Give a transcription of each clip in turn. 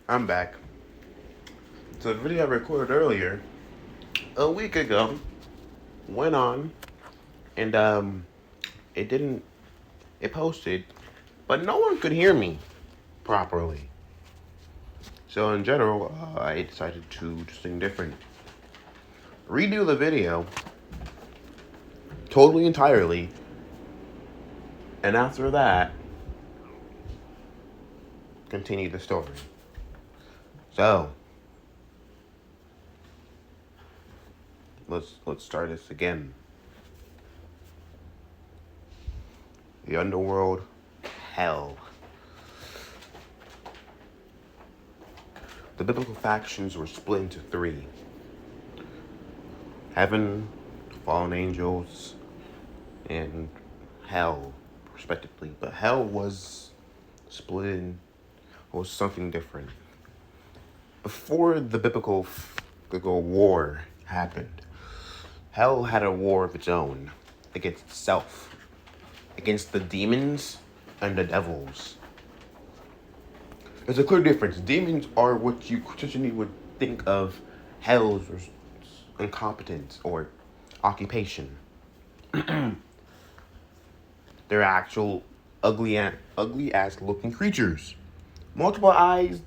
I'm back. So the video I recorded earlier, a week ago, went on and it didn't it posted, but no one could hear me properly. So in general, I decided to do something different. Redo the video totally entirely, and after that, continue the story. So let's start this again. The underworld, hell. The biblical factions were split into three: heaven, fallen angels, and hell, respectively. But hell was split in, was something different. Before the biblical war happened, hell had a war of its own against itself, against the demons and the devils. There's a clear difference. Demons are what you traditionally would think of hell's incompetence or occupation. They're actual ugly ass looking creatures. Multiple eyes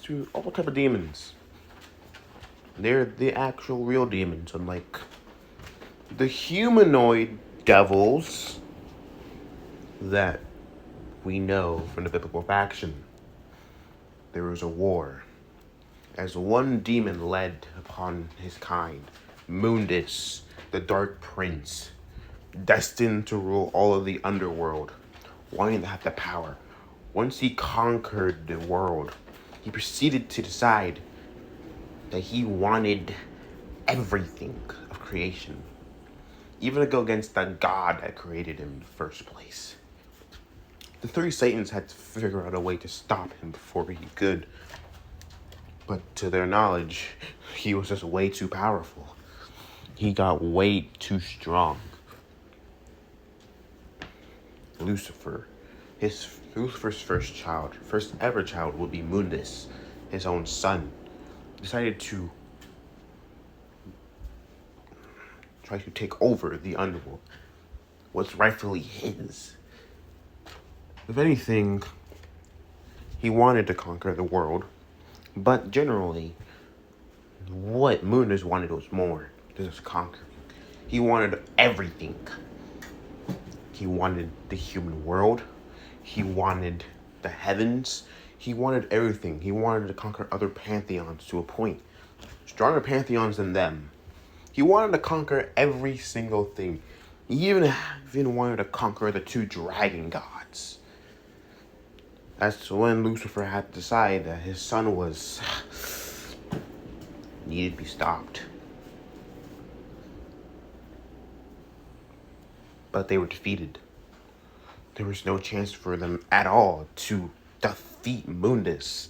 to all type of demons. They're the actual real demons, unlike the humanoid devils that we know from the biblical faction. There was a war, as one demon led upon his kind, Mundus, the Dark Prince, destined to rule all of the underworld, wanting to have the power. Once he conquered the world, he proceeded to decide that he wanted everything of creation, even to go against the God that created him in the first place. The three Satans had to figure out a way to stop him before he could, but to their knowledge, he was just way too powerful. He got way too strong. Lucifer's first ever child would be Mundus, his own son, decided to try to take over the underworld, what's rightfully his. If anything, he wanted to conquer the world, but generally, what Mundus wanted was more than just conquering. He wanted everything. He wanted the human world. He wanted the heavens. He wanted everything. He wanted to conquer other pantheons to a point. Stronger pantheons than them. He wanted to conquer every single thing. He even wanted to conquer the two dragon gods. That's when Lucifer had to decide that his son needed to be stopped. But they were defeated. There was no chance for them at all to defeat Mundus.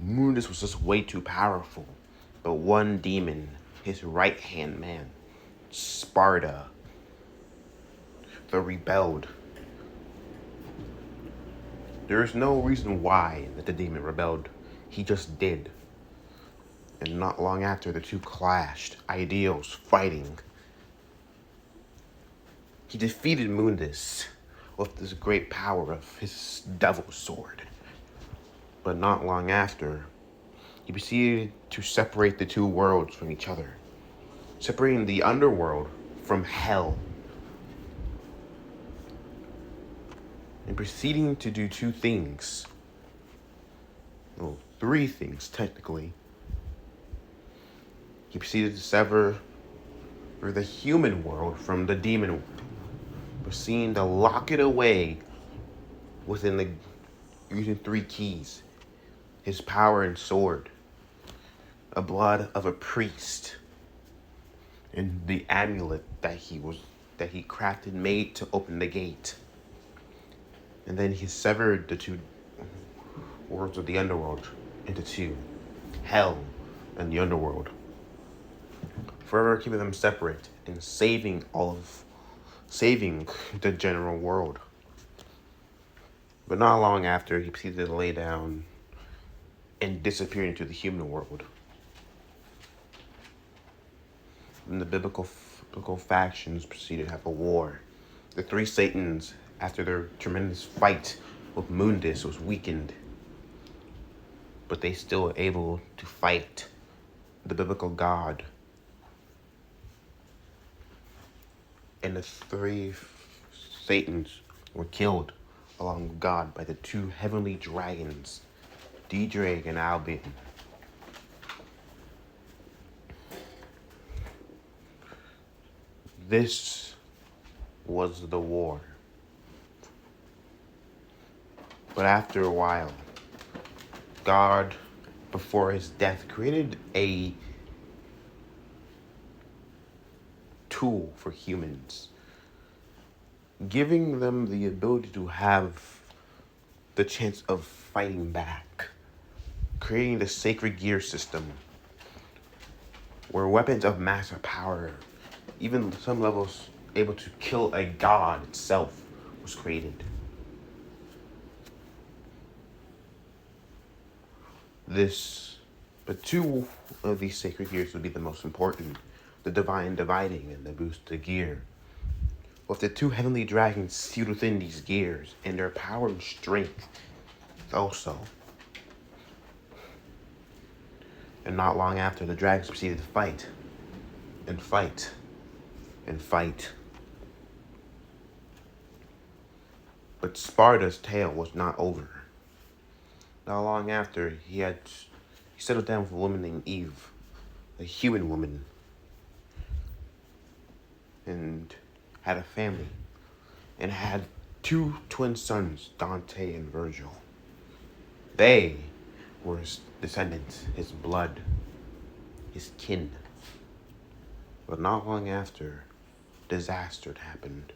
Mundus was just way too powerful. But one demon, his right-hand man, Sparta, the rebelled. There is no reason why that the demon rebelled. He just did. And not long after, the two clashed, ideals fighting. He defeated Mundus with this great power of his devil sword. But not long after, he proceeded to separate the two worlds from each other, separating the underworld from hell, and proceeding to do two things. Well, three things, technically. He proceeded to sever the human world from the demon world, proceeding to lock it away using three keys: his power and sword, a blood of a priest, and the amulet that he crafted, made to open the gate. And then he severed the two worlds of the underworld into two: hell and the underworld, forever keeping them separate and saving the general world. But not long after, he proceeded to lay down and disappeared into the human world. And the biblical factions proceeded to have a war. The three Satans, after their tremendous fight with Mundus, was weakened, but they still were able to fight the biblical God. And the three Satans were killed along with God by the two heavenly dragons, D-Drake and Albion. This was the war. But after a while, God, before his death, created a tool for humans, giving them the ability to have the chance of fighting back, creating the sacred gear system, where weapons of massive power, even some levels able to kill a god itself, was created. But two of these sacred gears would be the most important: the divine dividing and the boosted gear. With the two heavenly dragons sealed within these gears, and their power and strength also. And not long after, the dragons proceeded to fight, and fight, and fight. But Sparta's tale was not over. Not long after, he settled down with a woman named Eve, a human woman, and had a family, and had two twin sons, Dante and Virgil. They were his descendants, his blood, his kin. But not long after, disaster happened,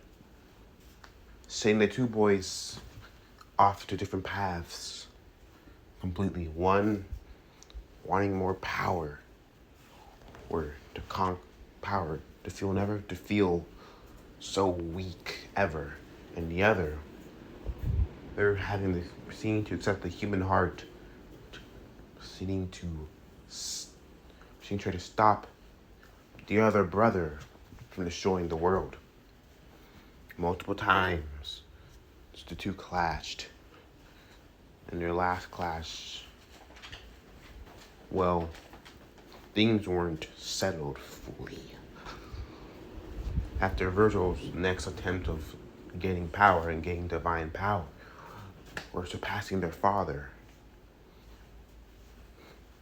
sending the two boys off to different paths completely. One wanting more power, or to conquer power, to feel so weak ever, and the other, they're proceeding to accept the human heart, proceeding to try to stop the other brother from destroying the world. Multiple times, the two clashed. In their last clash, well, things weren't settled fully. After Virgil's next attempt of gaining power and gaining divine power, or surpassing their father,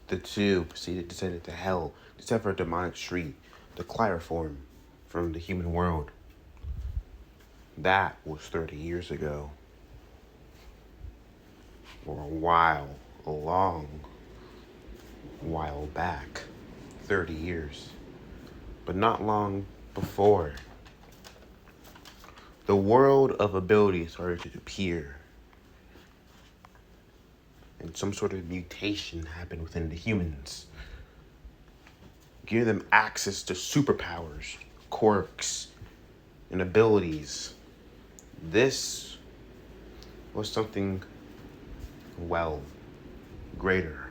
the two proceeded to send it to hell to sever a demonic tree, the Chloroform, from the human world. That was 30 years ago. Or a long while back, 30 years. But not long before, the world of ability started to appear, and some sort of mutation happened within the humans, giving them access to superpowers, quirks, and abilities. This was something, well, greater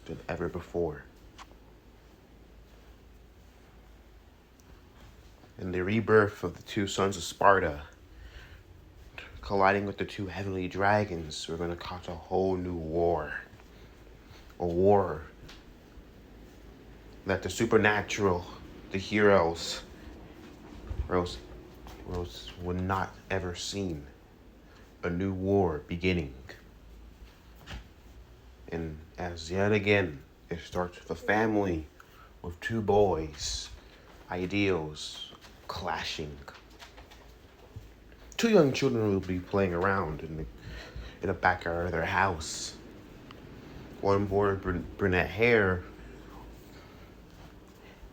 than ever before. And the rebirth of the two sons of Sparta, colliding with the two heavenly dragons, were going to cause a whole new war. A war that the supernatural, the heroes, would not ever seen. A new war beginning. And as yet again, it starts with a family with two boys, ideals clashing. Two young children will be playing around in the backyard of their house. One boy, brunette hair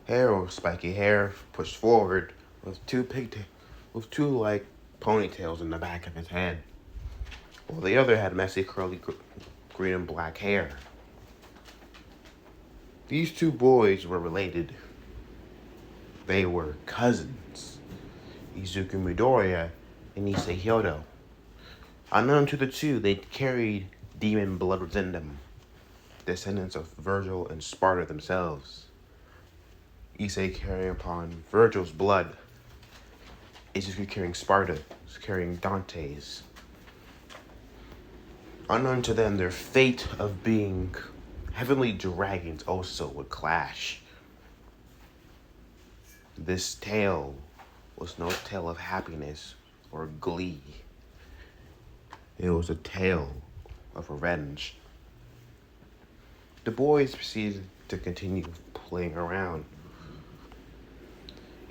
or spiky hair pushed forward with two ponytails in the back of his head, while the other had messy curly green and black hair. These two boys were related. They were cousins, Izuku Midoriya and Issei Hyodo. Unknown to the two, they carried demon blood was in them, descendants of Virgil and Sparta themselves. Issei carrying upon Virgil's blood, Izuku carrying Sparta, carrying Dante's. Unknown to them, their fate of being heavenly dragons also would clash. This tale was no tale of happiness or glee. It was a tale of revenge. The boys proceeded to continue playing around,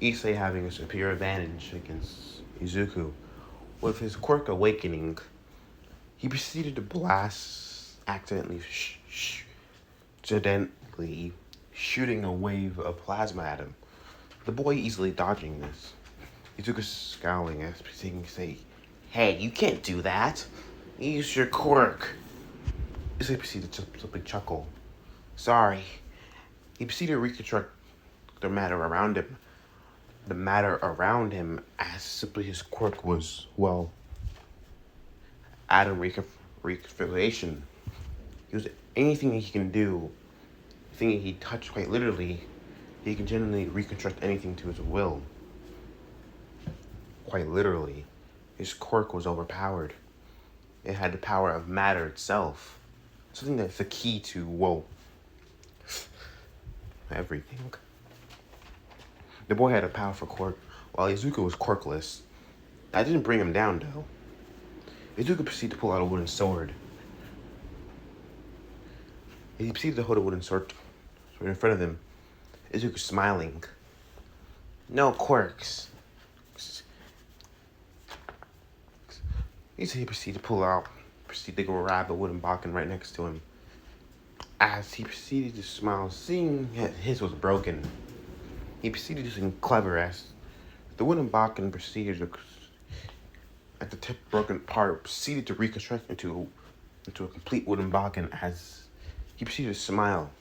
Issei having a superior advantage against Izuku. With his quirk awakening, he proceeded to accidentally shooting a wave of plasma at him. The boy easily dodging this. Izuku scowling as proceeding to say, "Hey, you can't do that. Use your quirk." Issei proceeded to simply chuckle. "Sorry." He proceeded to reconstruct the matter around him. The matter around him as simply his quirk was, well, atom reconfiguration. He was anything he can do, anything he touched quite literally, he can generally reconstruct anything to his will. Quite literally, his quirk was overpowered. It had the power of matter itself. Something that's the key to, well, everything. The boy had a powerful quirk, while Izuku was quirkless. That didn't bring him down, though. Izuku proceeded to pull out a wooden sword. He proceeded to hold a wooden sword in front of him. Izuku smiling. "No quirks." He proceeded to grab a wooden bokken right next to him. As he proceeded to smile, seeing that his was broken, he proceeded to do something clever as the wooden bokken proceeded to, at the tip broken part, proceeded to reconstruct into a complete wooden bokken as he proceeded to smile.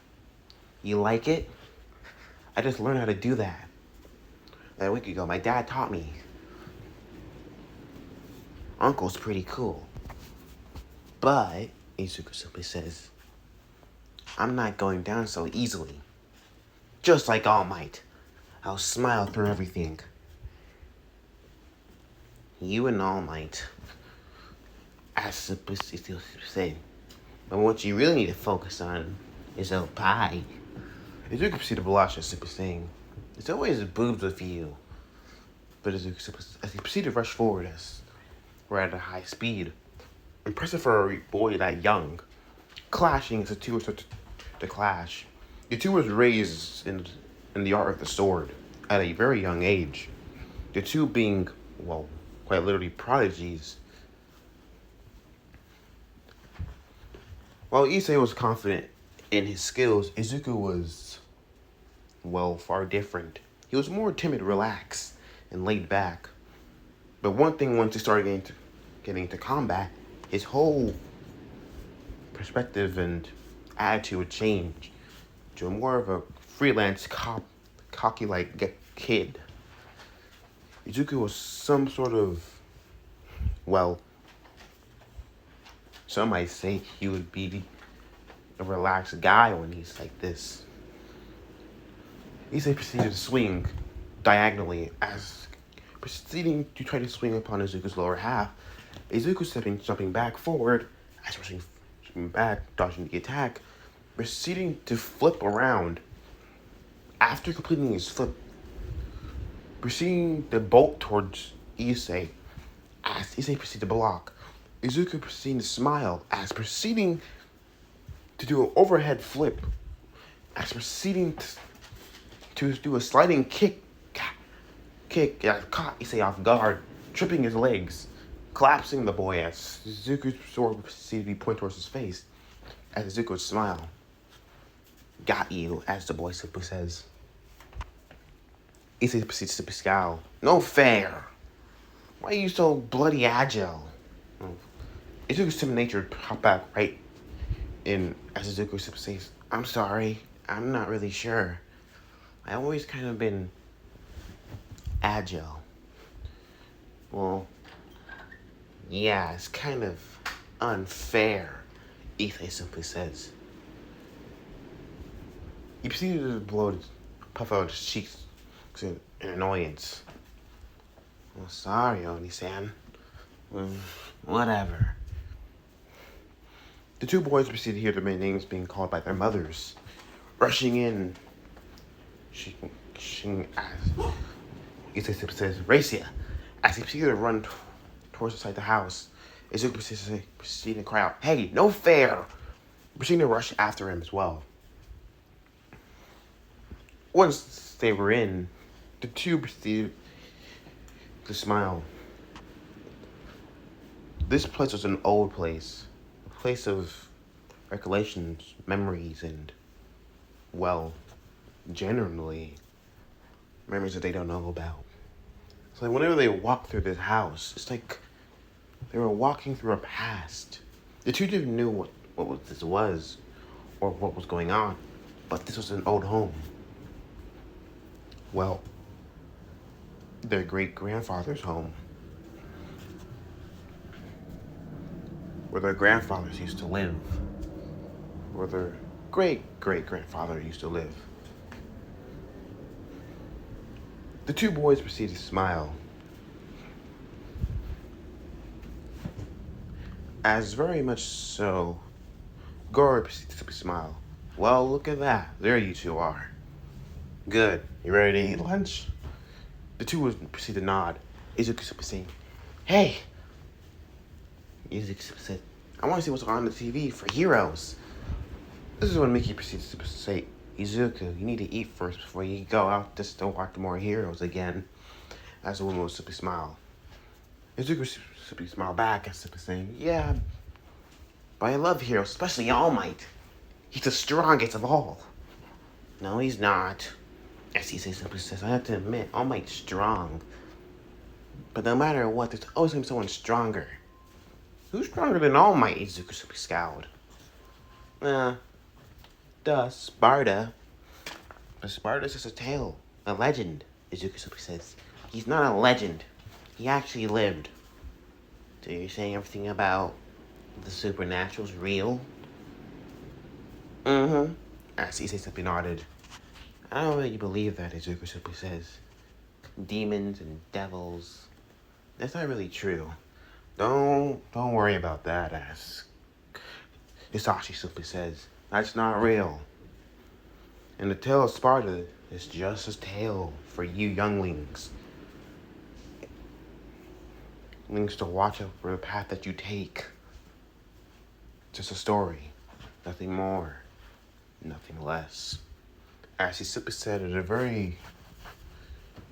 "You like it? I just learned how to do that a week ago. My dad taught me. Uncle's pretty cool. But," Izuku simply says, "I'm not going down so easily. Just like All Might, I'll smile through everything." "You and All Might," as simply said, "but what you really need to focus on is El Pai." Izuku proceeded to blush as simply saying, "It's always boobs with you." But as he proceeded to rush forward as we're at a high speed, impressive for a boy that young, clashing as the two were started to clash. The two was raised in the art of the sword at a very young age. The two being, well, quite literally prodigies. While Issei was confident in his skills, Izuku was, well, far different. He was more timid, relaxed, and laid back. But one thing, once he started getting into combat, his whole perspective and attitude would change to more of a freelance, cocky-like kid. Izuku was some sort of, well, some might say he would be a relaxed guy when he's like this. Issei proceeded to swing diagonally as proceeding to try to swing upon Izuku's lower half. Izuku jumping back forward, as rushing back, dodging the attack, proceeding to flip around. After completing his flip, proceeding to bolt towards Issei, as Issei proceeded to block. Izuku proceeding to smile, as proceeding to do an overhead flip, as proceeding to do a sliding kick that caught Issei off guard, tripping his legs, collapsing the boy as Izuku's sword proceeded to be pointed towards his face, as Izuku would smile. "Got you," as the boy simply says. Issei proceeds to scowl. "No fair. Why are you so bloody agile?" Izuku's timid nature popped back right in as Izuku simply says, "I'm sorry. I'm not really sure. I've always kind of been agile." "Well, yeah, it's kind of unfair. Issei simply says. You proceeded to blow his puff out his cheeks in annoyance. Well, sorry, Oni-san. Whatever. The two boys proceed to hear their names being called by their mothers. Rushing in, she as Issei says, Racia. As he proceeds to run towards inside the house, Izuku proceeds to cry out, hey, no fair! Proceeding to rush after him as well. Once they were in, the two proceeded to smile. This place was an old place. A place of recollections, memories, and, well, generally, memories that they don't know about. It's like whenever they walk through this house, it's like they were walking through a past. The two didn't know what this was or what was going on, but this was an old home. Well, their great-grandfather's home, where their grandfathers used to live, where their great-great-grandfather used to live. The two boys proceed to smile. As very much so, Goro proceeds to smile. Well, look at that. There you two are. Good. You ready to eat lunch? The two would proceed to nod. Izuku saying, hey! Izuku said, I want to see what's on the TV for heroes. This is when Miki proceeds to say, Izuku, you need to eat first before you go out just to watch more heroes again. As the woman would simply smile. Izuku simply smiled back and simply saying, yeah, but I love heroes, especially All Might. He's the strongest of all. No, he's not. As he simply says, I have to admit, All Might's strong. But no matter what, there's always going to be someone stronger. Who's stronger than All Might? Izuku simply scowled. Sparta. But Sparta's just a tale, a legend, Izuku simply says. He's not a legend. He actually lived. So you're saying everything about the supernatural's real? Mm-hmm. As Issei simply nodded. I don't really believe that, Izuku simply says. Demons and devils. That's not really true. Don't worry about that, as Hisashi simply says. That's not real. And the tale of Sparta is just a tale for you younglings. Things to watch out for the path that you take. Just a story. Nothing more. Nothing less. As he simply said in a very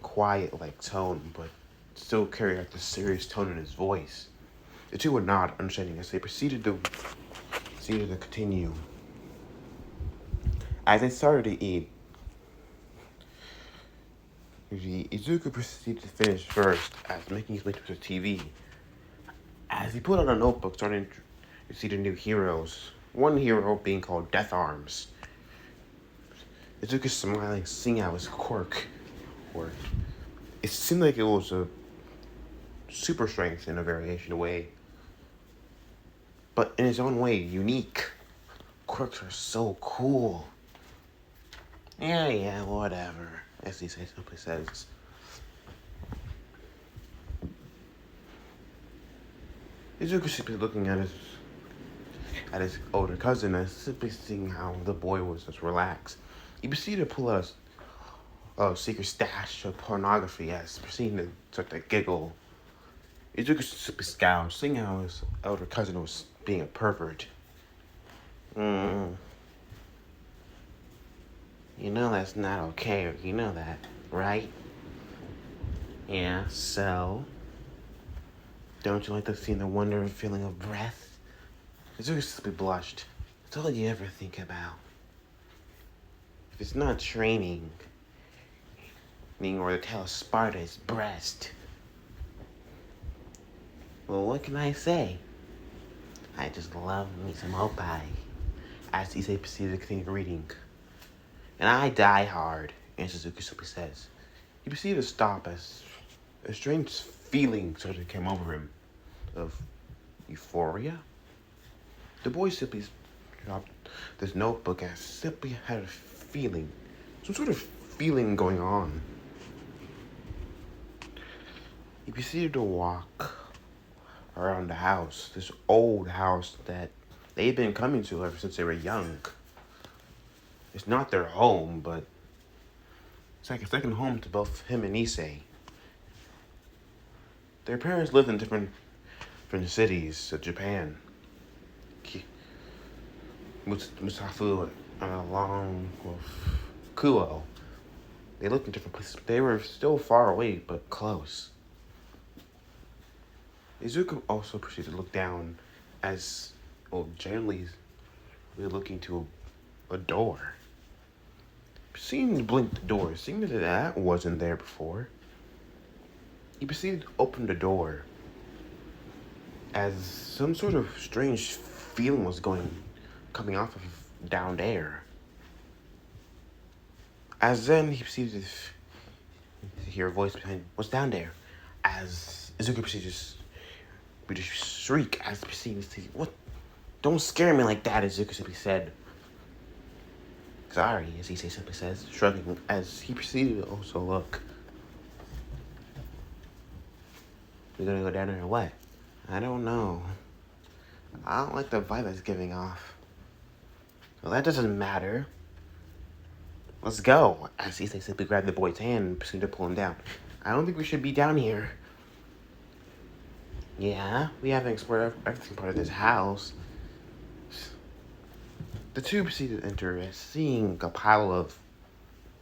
quiet-like tone, but still carried out the serious tone in his voice. The two would nod, understanding as they proceeded to continue. As they started to eat, Izuku proceeded to finish first, as making his way to the TV. As he pulled out a notebook, starting to see the new heroes. One hero being called Death Arms. Izuku smiling, seeing out his quirk. It seemed like it was a super strength in a variation way. But in his own way, unique. Quirks are so cool. Yeah, whatever. As he simply says. Izuku simply looking at his older cousin and simply seeing how the boy was just relaxed. He proceeded to pull out a secret stash of pornography as proceeding to start to giggle. Izuku simply scowled, seeing how his elder cousin was being a pervert. You know that's not okay, you know that, right? Yeah, so? Don't you like to see the wonder and feeling of breath? Izuku simply blushed. That's all you ever think about. If it's not training, or the tale of Sparta's breast, well, what can I say? I just love me some Opie. As Issei proceeded to continue reading. And I die hard, and Suzuki simply says. He proceeded to stop as a strange feeling sort of came over him of euphoria. The boy simply dropped this notebook as simply had a feeling, some sort of feeling going on. He proceeded to walk around the house, this old house that they've been coming to ever since they were young. It's not their home, but it's like a second home to both him and Issei. Their parents lived in different cities of Japan. Musafu along with Kuo. They lived in different places. They were still far away, but close. Izuku also proceeded to look down as, well, generally looking to a door. Seeing to blink the door, seeing that wasn't there before, he proceeded to open the door as some sort of strange feeling was coming off of down there. As then he proceeded to hear a voice behind, "What's down there?" As Izuku proceeded to shriek as he proceeded to say, "What? Don't scare me like that," Izuku simply said. "Sorry," as Issei simply says, shrugging as he proceeded to also look. "We're gonna go down there or what?" "I don't know. I don't like the vibe it's giving off." "Well, that doesn't matter. Let's go." As Issei simply grabbed the boy's hand and proceeded to pull him down. "I don't think we should be down here." "Yeah, we haven't explored everything part of this house." The two proceeded to enter, seeing a pile of,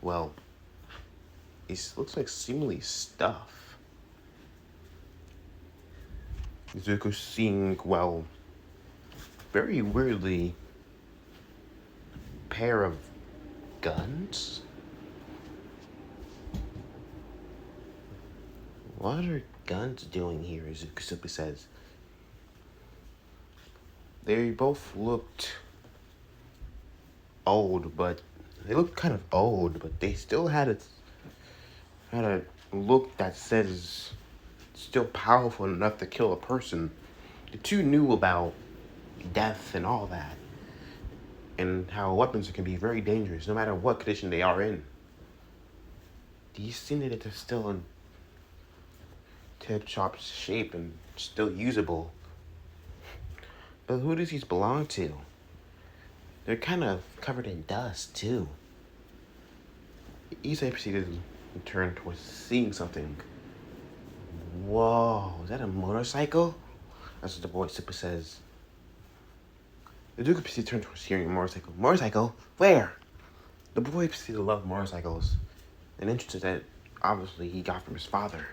well, it looks like seemingly stuff. Izuku seeing, well, very weirdly, pair of guns? "What are guns doing here?" Izuku simply says. They both looked old, but they looked kind of old, but they still had a look that says still powerful enough to kill a person. The two knew about death and all that, and how weapons can be very dangerous no matter what condition they are in. Do you see that they're still in tip-top shape and still usable? But who does these belong to? They're kind of covered in dust, too. Issei proceeded to turn towards seeing something. "Whoa, is that a motorcycle?" That's what the boy simply says. The Duke proceeded to turn towards hearing a motorcycle. "Motorcycle? Where?" The boy proceeded to love motorcycles, an interest that obviously he got from his father.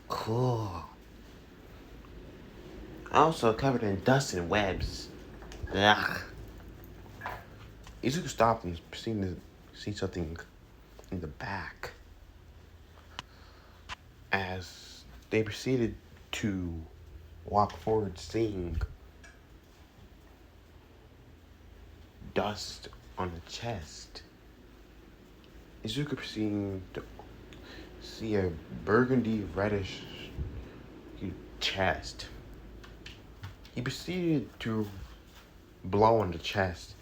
"Cool. Also covered in dust and webs. Ugh." Izuku stopped and proceeded to see something in the back. As they proceeded to walk forward, seeing dust on the chest, Izuku proceeded to see a burgundy reddish chest. He proceeded to blow on the chest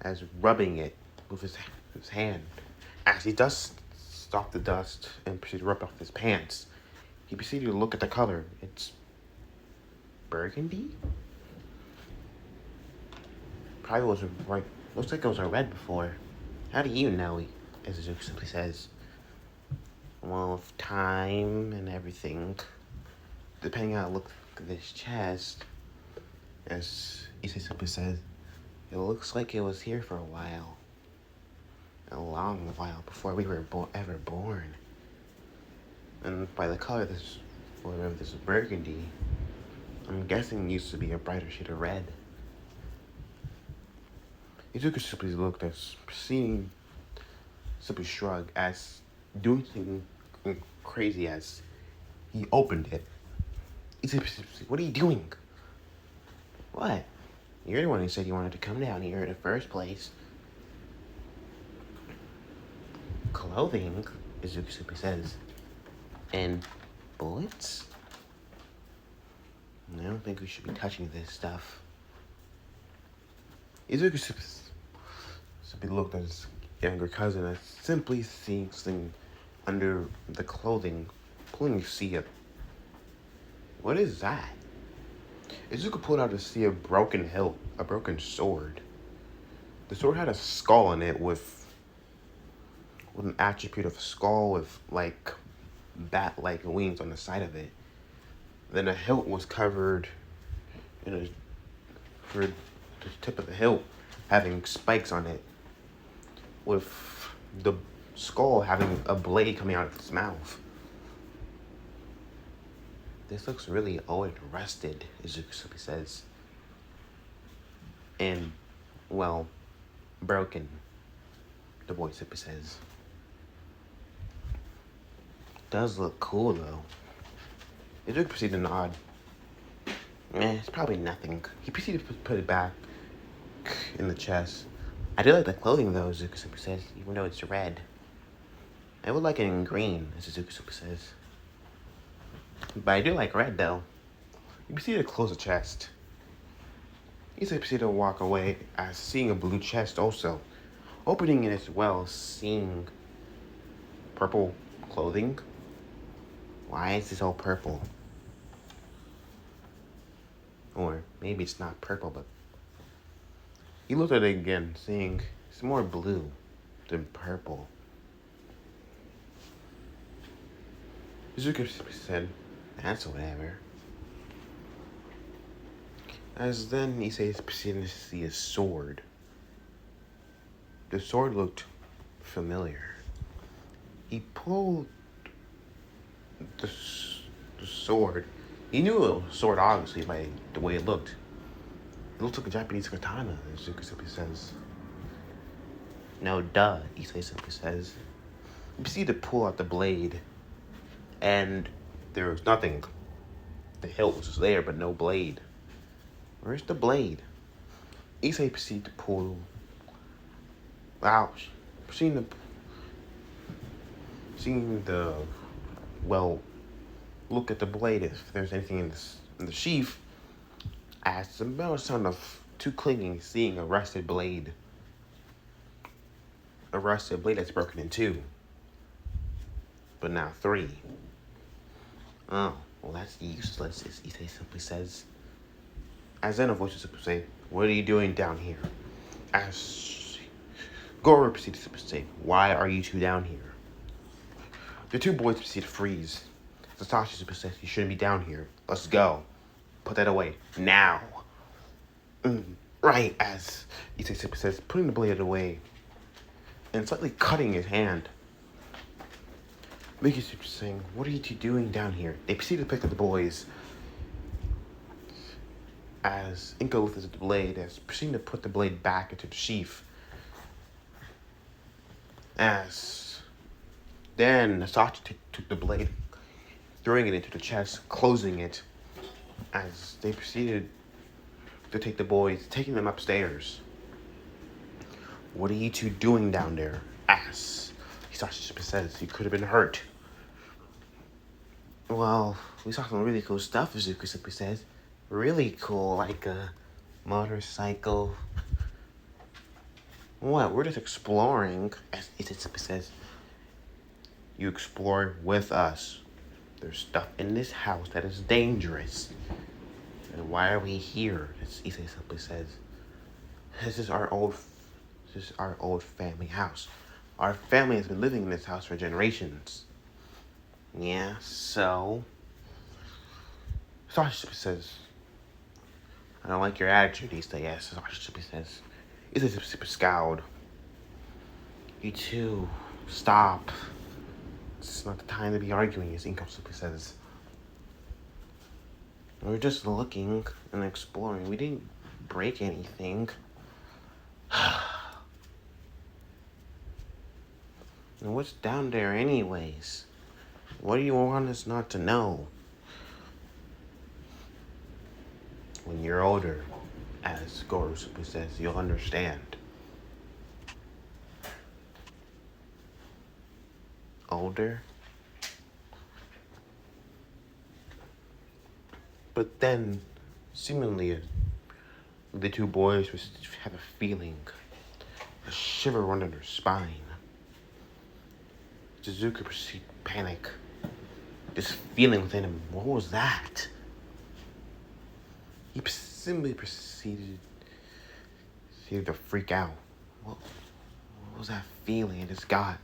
as rubbing it with his hand. As he stopped the dust and proceeded to rub off his pants, he proceeded to look at the color. It's burgundy? Probably wasn't right. Looks like it was a red before. "How do you know?" as Izuku simply says. "Well, with time and everything, depending on how I look at this chest," as Issei simply says, "it looks like it was here for a while. A long while before we were ever born. And by the color this is burgundy, I'm guessing it used to be a brighter shade of red." Izuku simply looked as seeing, simply shrug as doing something crazy as he opened it. Izuku, "What are you doing?" "What? You're the one who said you wanted to come down here in the first place." "Clothing," Izuku simply says. "And bullets? I don't think we should be touching this stuff." Izuku simply looked at his younger cousin as simply seeing something under the clothing, pulling to see it. What is that? Izuku pulled out to see a broken hilt, a broken sword. The sword had a skull in it with an attribute of a skull with like bat-like wings on the side of it. Then the hilt was covered in a for the tip of the hilt having spikes on it, with the skull having a blade coming out of its mouth. This looks really old and rusted, Izuku says. And, well, broken, the boy simply says. Does look cool, though. Izuku proceeded to nod. It's probably nothing. He proceeded to put it back in the chest. I do like the clothing, though, Izuku says, even though it's red. I would like it in green, as Izuku says. But I do like red, though. He proceeded to close the chest. He proceeded to walk away as seeing a blue chest also. Opening it as well, seeing purple clothing. Why is this all purple? Or maybe it's not purple, but... He looked at it again, seeing it's more blue than purple. Izuku said, that's whatever. As then Issei proceeded to see a sword. The sword looked familiar. He pulled the sword. He knew it was a sword, obviously, by the way it looked. It looked like a Japanese katana, Izuku simply says. No, duh, Issei simply says. You proceed to pull out the blade, and there was nothing. The hilt was there, but no blade. Where's the blade? Issei proceeded to pull out. Seeing the look at the blade if there's anything in the sheath. As the metal sound of two clinging, seeing a rusted blade. A rusted blade that's broken in two. But now three. Oh, well that's useless, as Issei simply says. As then a voice simply say, what are you doing down here? As Goro proceeds to say, why are you two down here? The two boys proceed to freeze. Satoshi simply says, you shouldn't be down here. Let's go. Put that away. Now. Right, as Issei simply says, putting the blade away and slightly cutting his hand. Mickey simply saying, what are you two doing down here? They proceed to pick up the boys. As Inko lifts the blade, as proceeding to put the blade back into the sheath. As then Sachi took the blade, throwing it into the chest, closing it, as they proceeded to take the boys, taking them upstairs. What are you two doing down there? As Sachi says, you could have been hurt. Well, we saw some really cool stuff, Izuku simply says. Really cool, like a motorcycle. What? We're just exploring, as Izuku says. You explore with us. There's stuff in this house that is dangerous. And why are we here? As Issei simply says. This is our old family house. Our family has been living in this house for generations. Yeah, so Satoshi says, I don't like your attitude, Issei. Yes, Satoshi says. Issei super scowled. You two, stop. This is not the time to be arguing, as Inko simply says. We're just looking and exploring. We didn't break anything. And what's down there anyways? What do you want us not to know? When you're older, as Goro simply says, you'll understand. Older? But then, seemingly The two boys had a feeling, a shiver run down their spine. Suzuki proceeded to panic. This feeling within him, what was that? He simply proceeded to freak out. What was that feeling I just got?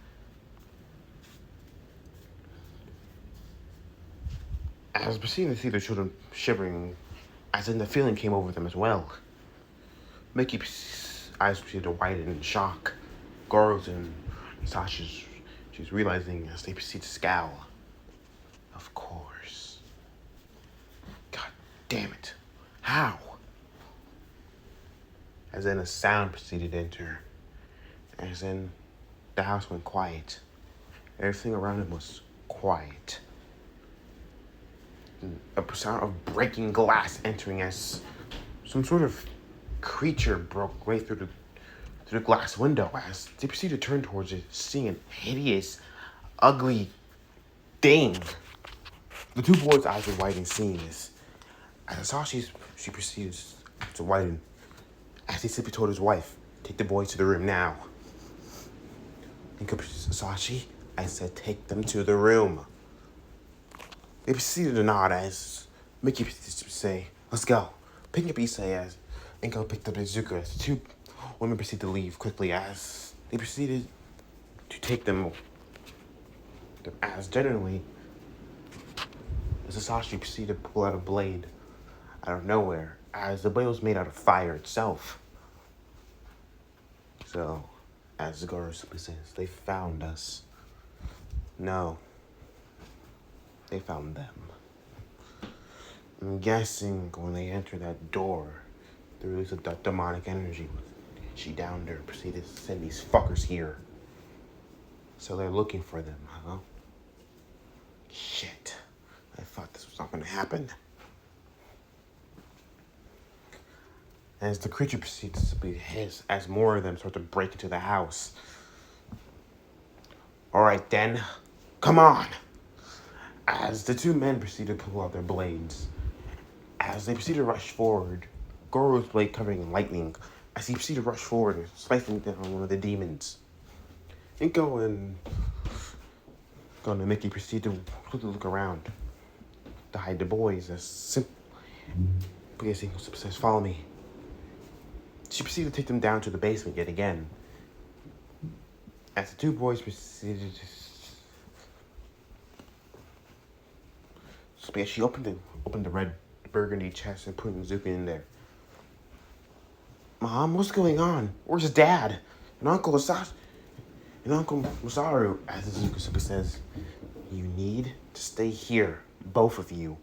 I was proceeding to see the children shivering, as in the feeling came over them as well. Mickey's eyes proceeded to widen in shock. Goro's and Sasha's, she's realizing as they proceed to scowl. Of course. God damn it. How? As then a sound proceeded to enter. As then the house went quiet. Everything around him was quiet. A sound of breaking glass entering as some sort of creature broke right through the glass window. As they proceeded to turn towards it, seeing a hideous, ugly thing. The two boys' eyes were wide seeing this. As I saw she proceeded to widen. As he simply told his wife, take the boys to the room now. And Sashi, I said, take them to the room. They proceeded to nod as Mickey proceeded to say, let's go. Picking up Issei as Inko picked up Izuku as the two women proceeded to leave quickly as they proceeded to take them as generally as Sasashi proceeded to pull out a blade out of nowhere as the blade was made out of fire itself. So, as Goro simply says, they found us. No. They found them. I'm guessing when they entered that door, the release of that demonic energy, she downed her, proceeded to send these fuckers here. So they're looking for them, huh? Shit. I thought this was not going to happen. As the creature proceeds to be hiss, as more of them start to break into the house. Alright then, come on! As the two men proceed to pull out their blades. As they proceed to rush forward, Goro's blade covering in lightning, as he proceeds to rush forward and slicing down one of the demons. Inko and Mickey proceed to quickly look around to hide the boys as simply Inko says, follow me. She proceeded to take them down to the basement yet again. As the two boys proceeded to she opened the red burgundy chest and put Zuki in there. Mom, what's going on? Where's Dad? And Uncle Masaru? And Uncle Masaru, as Zuki says, you need to stay here, both of you.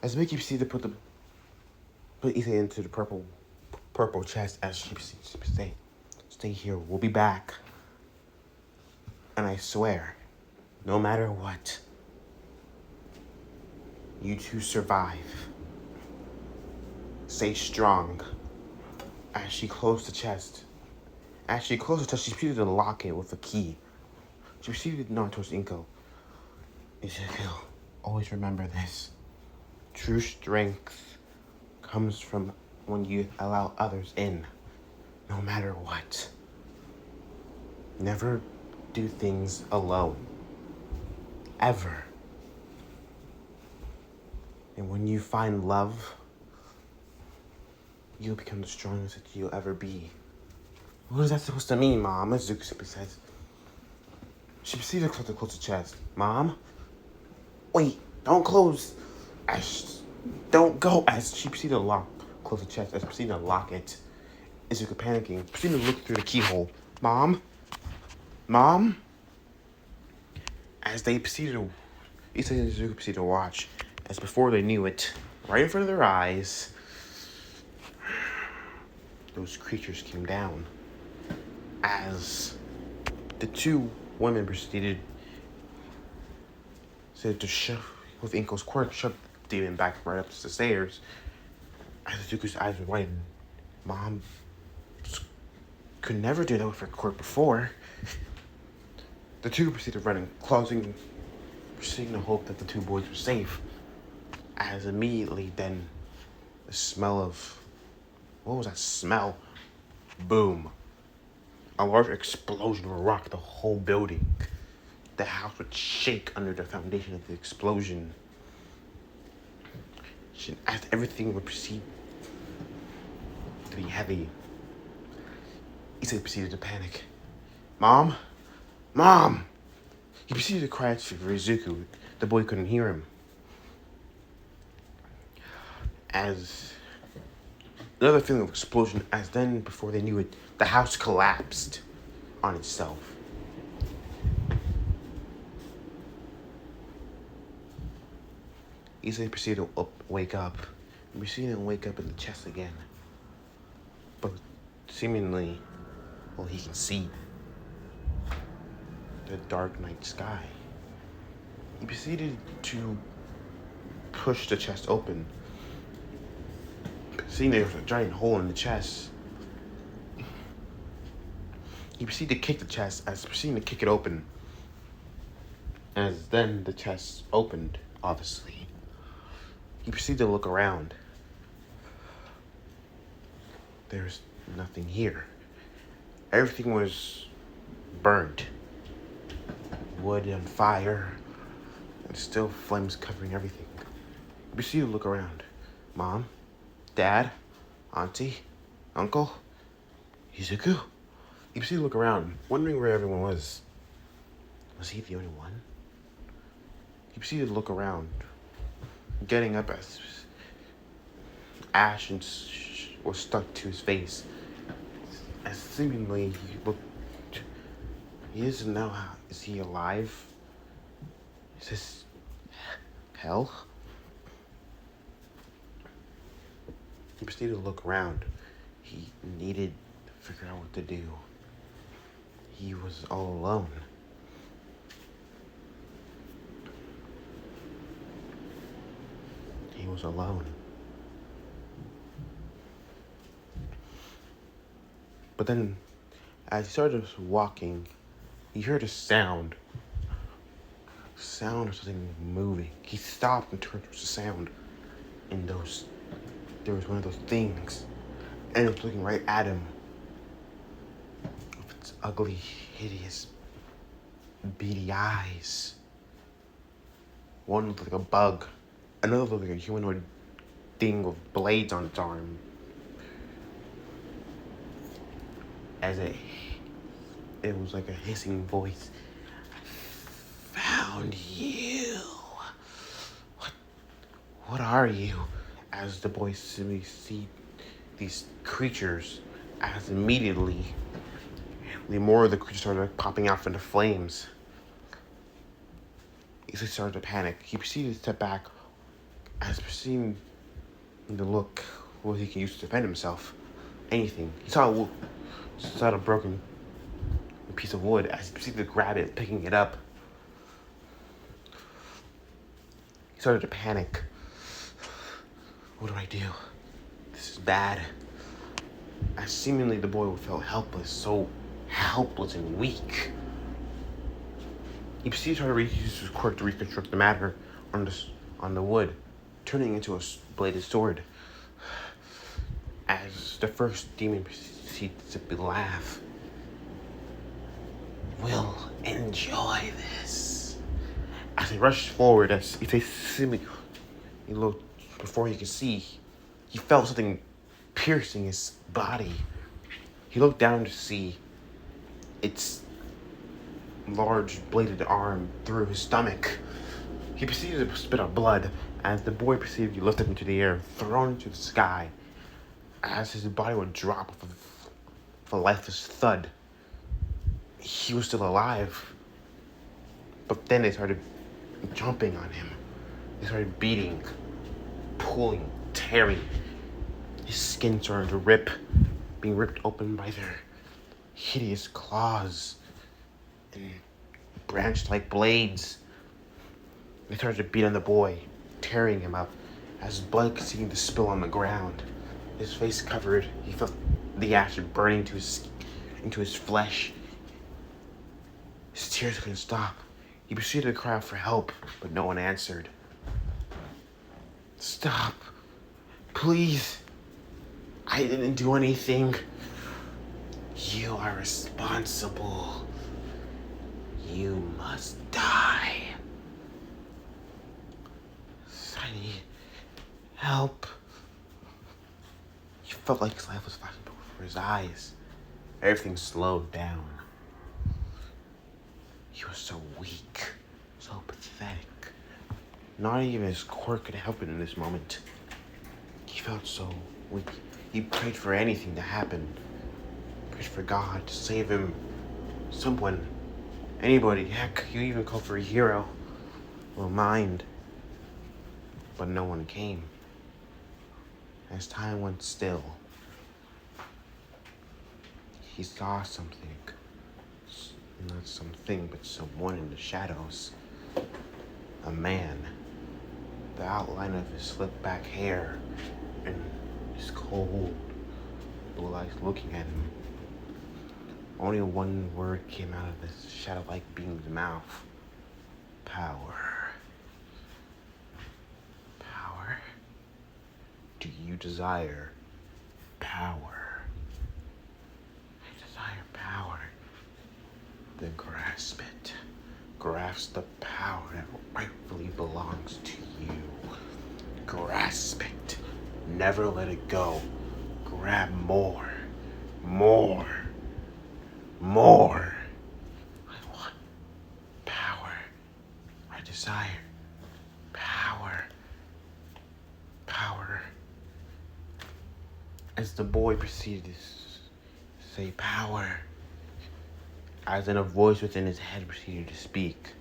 As Mickey proceeded to put Issei into the purple chest, as she proceeds to say, stay here, we'll be back. And I swear, no matter what, you two survive. Stay strong. As she closed the chest, she proceeded to lock it with a key. She proceeded to nod towards Inko. Ezekiel, always remember this. True strength comes from when you allow others in, no matter what. Never do things alone. Ever. And when you find love, you'll become the strongest that you'll ever be. What is that supposed to mean, Mom? As Zuko simply says. She proceeded to close the chest. Mom? Wait, don't close. Don't go. As she proceeded to close the chest, as she proceeded to lock it. Izuku panicking, proceeded to look through the keyhole. Mom? As they proceeded to, Issei and Izuku proceeded to watch. As before they knew it, right in front of their eyes, those creatures came down. As the two women proceeded to shove, with Inko's quirk, shove the demon back right up the stairs. As Izuku's eyes were widened, Mom could never do that with her quirk before. The two proceeded running, proceeding to hope that the two boys were safe. As immediately then, The smell of... What was that smell? Boom. A large explosion would rock the whole building. The house would shake under the foundation of the explosion. As everything would proceed to be heavy, Issei proceeded to panic. Mom? Mom! He proceeded to cry for Rizuku. The boy couldn't hear him. As another feeling of explosion, as then, before they knew it, the house collapsed on itself. Issei proceeded to wake up. We see him wake up in the chest again. But seemingly, well, he can see the dark night sky. He proceeded to push the chest open. Seeing there was a giant hole in the chest, he proceeded to kick the chest, as proceeding to kick it open. As then the chest opened, obviously. He proceeded to look around. There's nothing here. Everything was burnt. Wood on fire, and still flames covering everything. He proceeded to look around. Mom? Dad? Auntie? Uncle? Izuku? He proceeded to look around, wondering where everyone was. Was he the only one? He proceeded to look around, getting up as ash was stuck to his face. As seemingly he looked, he doesn't know how. Is he alive? Is this hell? He proceeded to look around. He needed to figure out what to do. He was all alone. He was alone. But then, as he started walking, he heard a sound. Sound of something moving. He stopped and turned towards the sound. And there was one of those things. And it was looking right at him. With its ugly, hideous, beady eyes. One looked like a bug. Another looked like a humanoid thing with blades on its arm. As it was like a hissing voice. Found you. What are you? As the boys see these creatures, as immediately the more of the creatures started popping out from the flames. He started to panic. He proceeded to step back, as proceeding to look what he can use to defend himself. Anything. He saw a broken piece of wood. As he proceeded to grab it, picking it up, he started to panic. What do I do? This is bad. As seemingly the boy felt helpless, so helpless and weak. He proceeded to try to use his quirk to reconstruct the matter on the wood, turning into a bladed sword. As the first demon proceeds to laugh. We'll enjoy this. As he rushed forward, as he looked before he could see, he felt something piercing his body. He looked down to see its large bladed arm through his stomach. He proceeded to spit out blood as the boy proceeded to lift him into the air, thrown into the sky. As his body would drop with a lifeless thud, he was still alive. But then they started jumping on him. They started beating, pulling, tearing. His skin started to rip, being ripped open by their hideous claws and branched-like blades. They started to beat on the boy, tearing him up, as blood continued to spill on the ground. His face covered, he felt the acid burning into his flesh. His tears couldn't stop. He proceeded to cry out for help, but no one answered. Stop. Please. I didn't do anything. You are responsible. You must die. I need help. He felt like his life was flashing before his eyes. Everything slowed down. He was so weak, so pathetic. Not even his quirk could help him in this moment. He felt so weak. He prayed for anything to happen. Prayed for God to save him. Someone, anybody, heck, you even called for a hero or mind. But no one came. As time went still, he saw something. Not something, but someone in the shadows. A man. The outline of his slicked back hair and his cold blue eyes looking at him. Only one word came out of this shadow-like being's mouth. Power. Power? Do you desire power? I desire power. Then grasp it. Grasp the power that rightfully belongs to you. Grasp it. Never let it go. Grab more. More. More. I want power. I desire power. Power. As the boy proceeded to say power, as in a voice within his head proceeded to speak.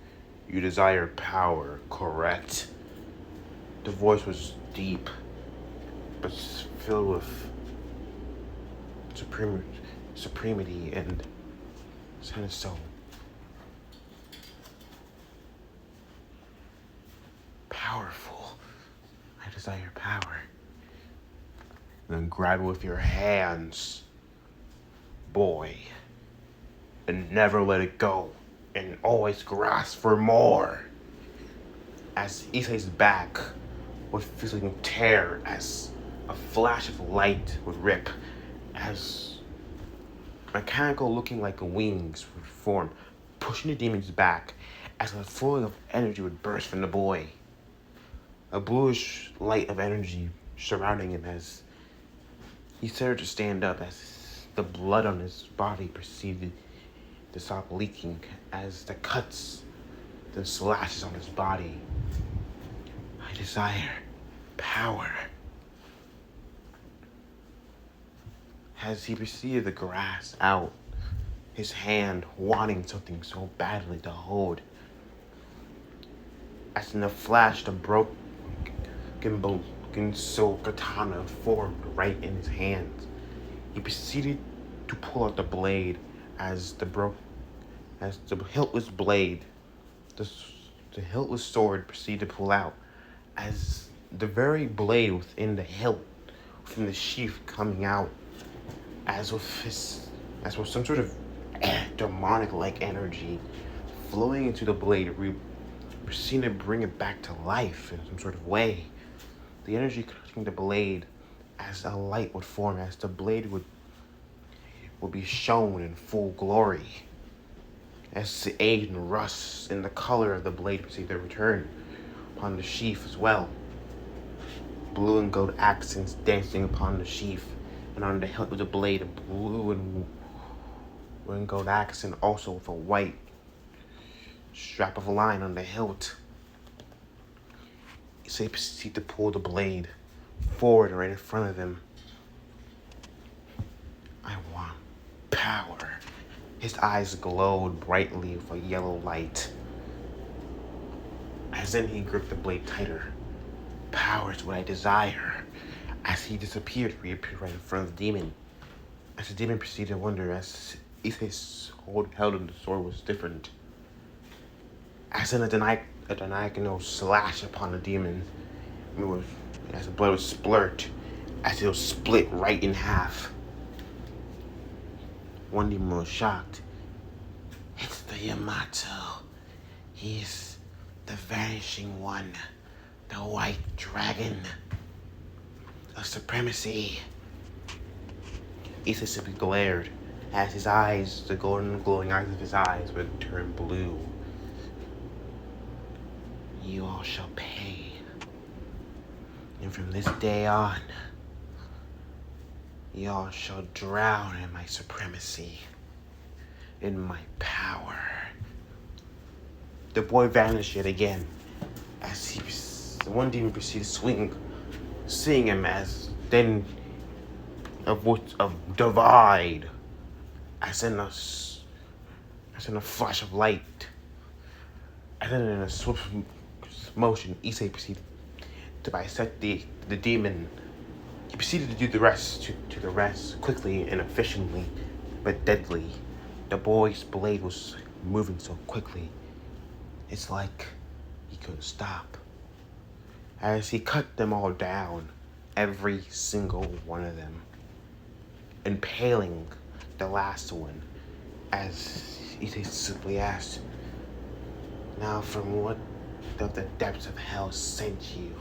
You desire power, correct? The voice was deep, but filled with supremacy and sounded so powerful. I desire power. Then grab it with your hands, boy. And never let it go, and always grasp for more. As Issei's back would physically tear, as a flash of light would rip, as mechanical looking like wings would form, pushing the demon's back, as a flowing of energy would burst from the boy. A bluish light of energy surrounding him as he started to stand up, as the blood on his body proceeded to stop leaking, as the cuts, the slashes on his body. I desire power. As he proceeded to grasp out his hand, wanting something so badly to hold, as in a flash, the broken soul katana formed right in his hands. He proceeded to pull out the blade as the hiltless blade, the hiltless sword proceeded to pull out, as the very blade within the hilt, from the sheath coming out, as with some sort of demonic-like energy flowing into the blade, we proceeded to bring it back to life in some sort of way. The energy touching the blade, as a light would form, as the blade would be shown in full glory. As the age and rust in the color of the blade proceeded to return upon the sheath as well. Blue and gold accents dancing upon the sheath, and on the hilt of the blade, a blue and gold accent, also with a white strap of line on the hilt. So he proceeded to pull the blade forward right in front of him. I want power. His eyes glowed brightly with a yellow light. As then he gripped the blade tighter. Power is what I desire. As he disappeared, reappeared right in front of the demon. As the demon proceeded to wonder, as Issei's held in the sword was different. As in a diagonal slash upon the demon, as the blood was splurt, as it was split right in half. One demon was shocked. It's the Yamato. He's the vanishing one, the white dragon. of supremacy. Issa simply glared as his eyes, the golden glowing eyes of his eyes, would turn blue. You all shall pay. And from this day on, y'all shall drown in my supremacy, in my power. The boy vanished yet again, as the one demon proceeded to swing, seeing him as then a voice of divide, as in a flash of light, and then in a swift motion, Issei proceeded to bisect the demon. He proceeded to do the rest, to the rest, quickly and efficiently, but deadly. The boy's blade was moving so quickly, it's like he couldn't stop. As he cut them all down, every single one of them, impaling the last one, as he simply asked, now from what of the depths of hell sent you?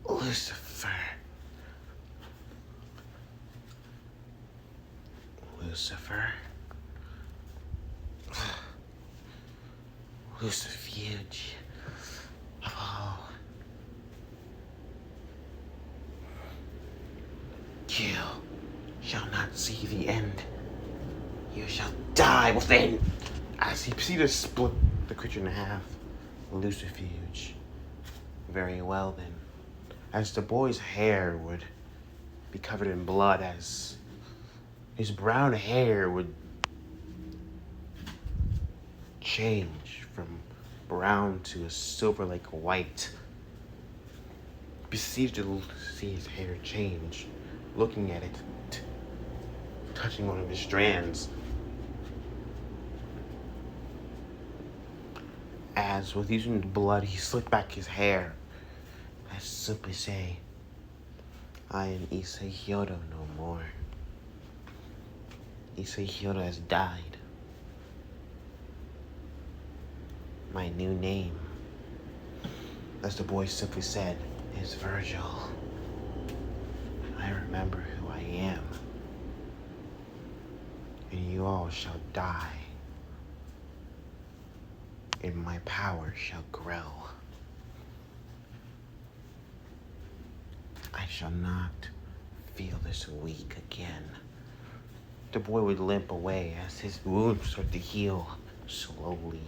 Lucifer. Lucifer. Lucifuge of all. You shall not see the end. You shall die within. As he proceeded to split the creature in half, Lucifuge. Very well then. As the boy's hair would be covered in blood, as his brown hair would change from brown to a silver like white. Proceeded to see his hair change, looking at it, touching one of his strands. As with using the blood, he slicked back his hair. I simply say, I am Issei Hyodo no more. Issei Hyodo has died. My new name, as the boy simply said, is Virgil. I remember who I am. And you all shall die. And my power shall grow. I shall not feel this weak again. The boy would limp away as his wounds started to heal slowly.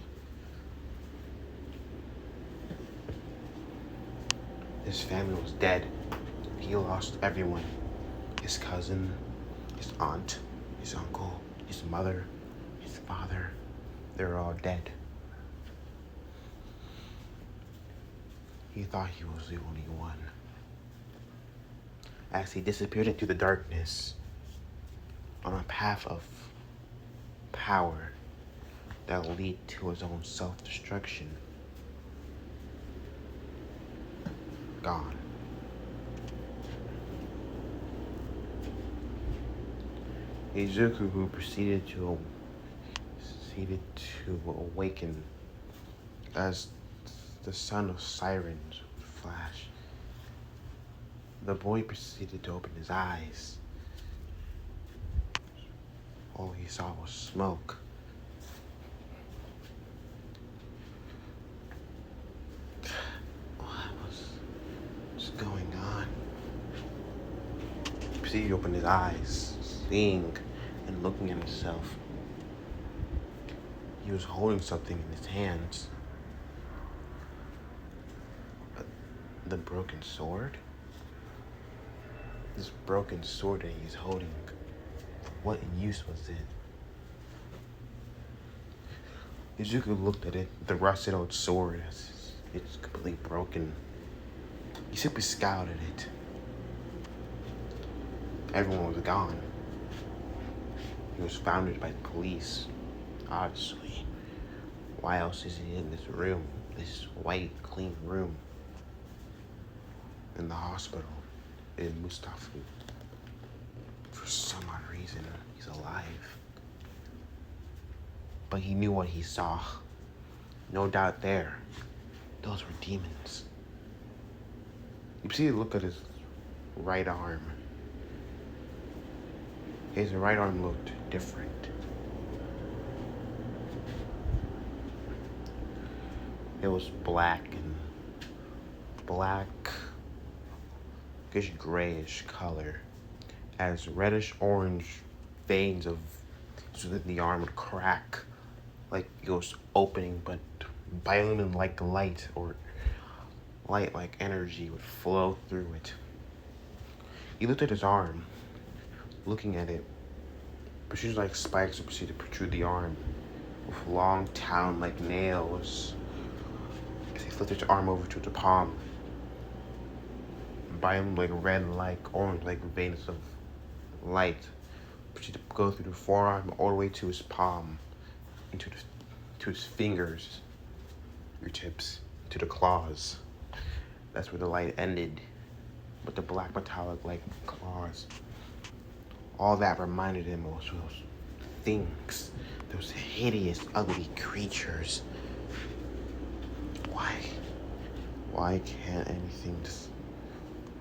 His family was dead. He lost everyone. His cousin, his aunt, his uncle, his mother, his father. They were all dead. He thought he was the only one. As he disappeared into the darkness on a path of power that will lead to his own self-destruction. Gone. Izuku, who proceeded to awaken as the sun of sirens would flash. The boy proceeded to open his eyes. All he saw was smoke. What was going on? He proceeded to open his eyes, seeing and looking at himself. He was holding something in his hands. The broken sword? This broken sword that he's holding, what use was it? Izuku looked at it, the rusted old sword, as it's completely broken. He simply scowled at it. Everyone was gone. He was founded by the police, obviously. Why else is he in this room, this white, clean room? In the hospital in Mustafa. For some odd reason, he's alive. But he knew what he saw. No doubt there. Those were demons. You see the look at his right arm. His right arm looked different. It was black, grayish color, as reddish orange veins of so that the arm would crack, like it was opening, but biolumin like light or light like energy would flow through it. He looked at his arm, looking at it. Protrusions like spikes would proceed to protrude the arm, with long talon like nails. As he flipped his arm over to the palm, biolumin like red like orange like veins of light proceeded to go through the forearm all the way to his palm, to his fingers, your tips, to the claws. That's where the light ended, but the black metallic like claws. All that reminded him of those things, those hideous, ugly creatures. Why can't anything just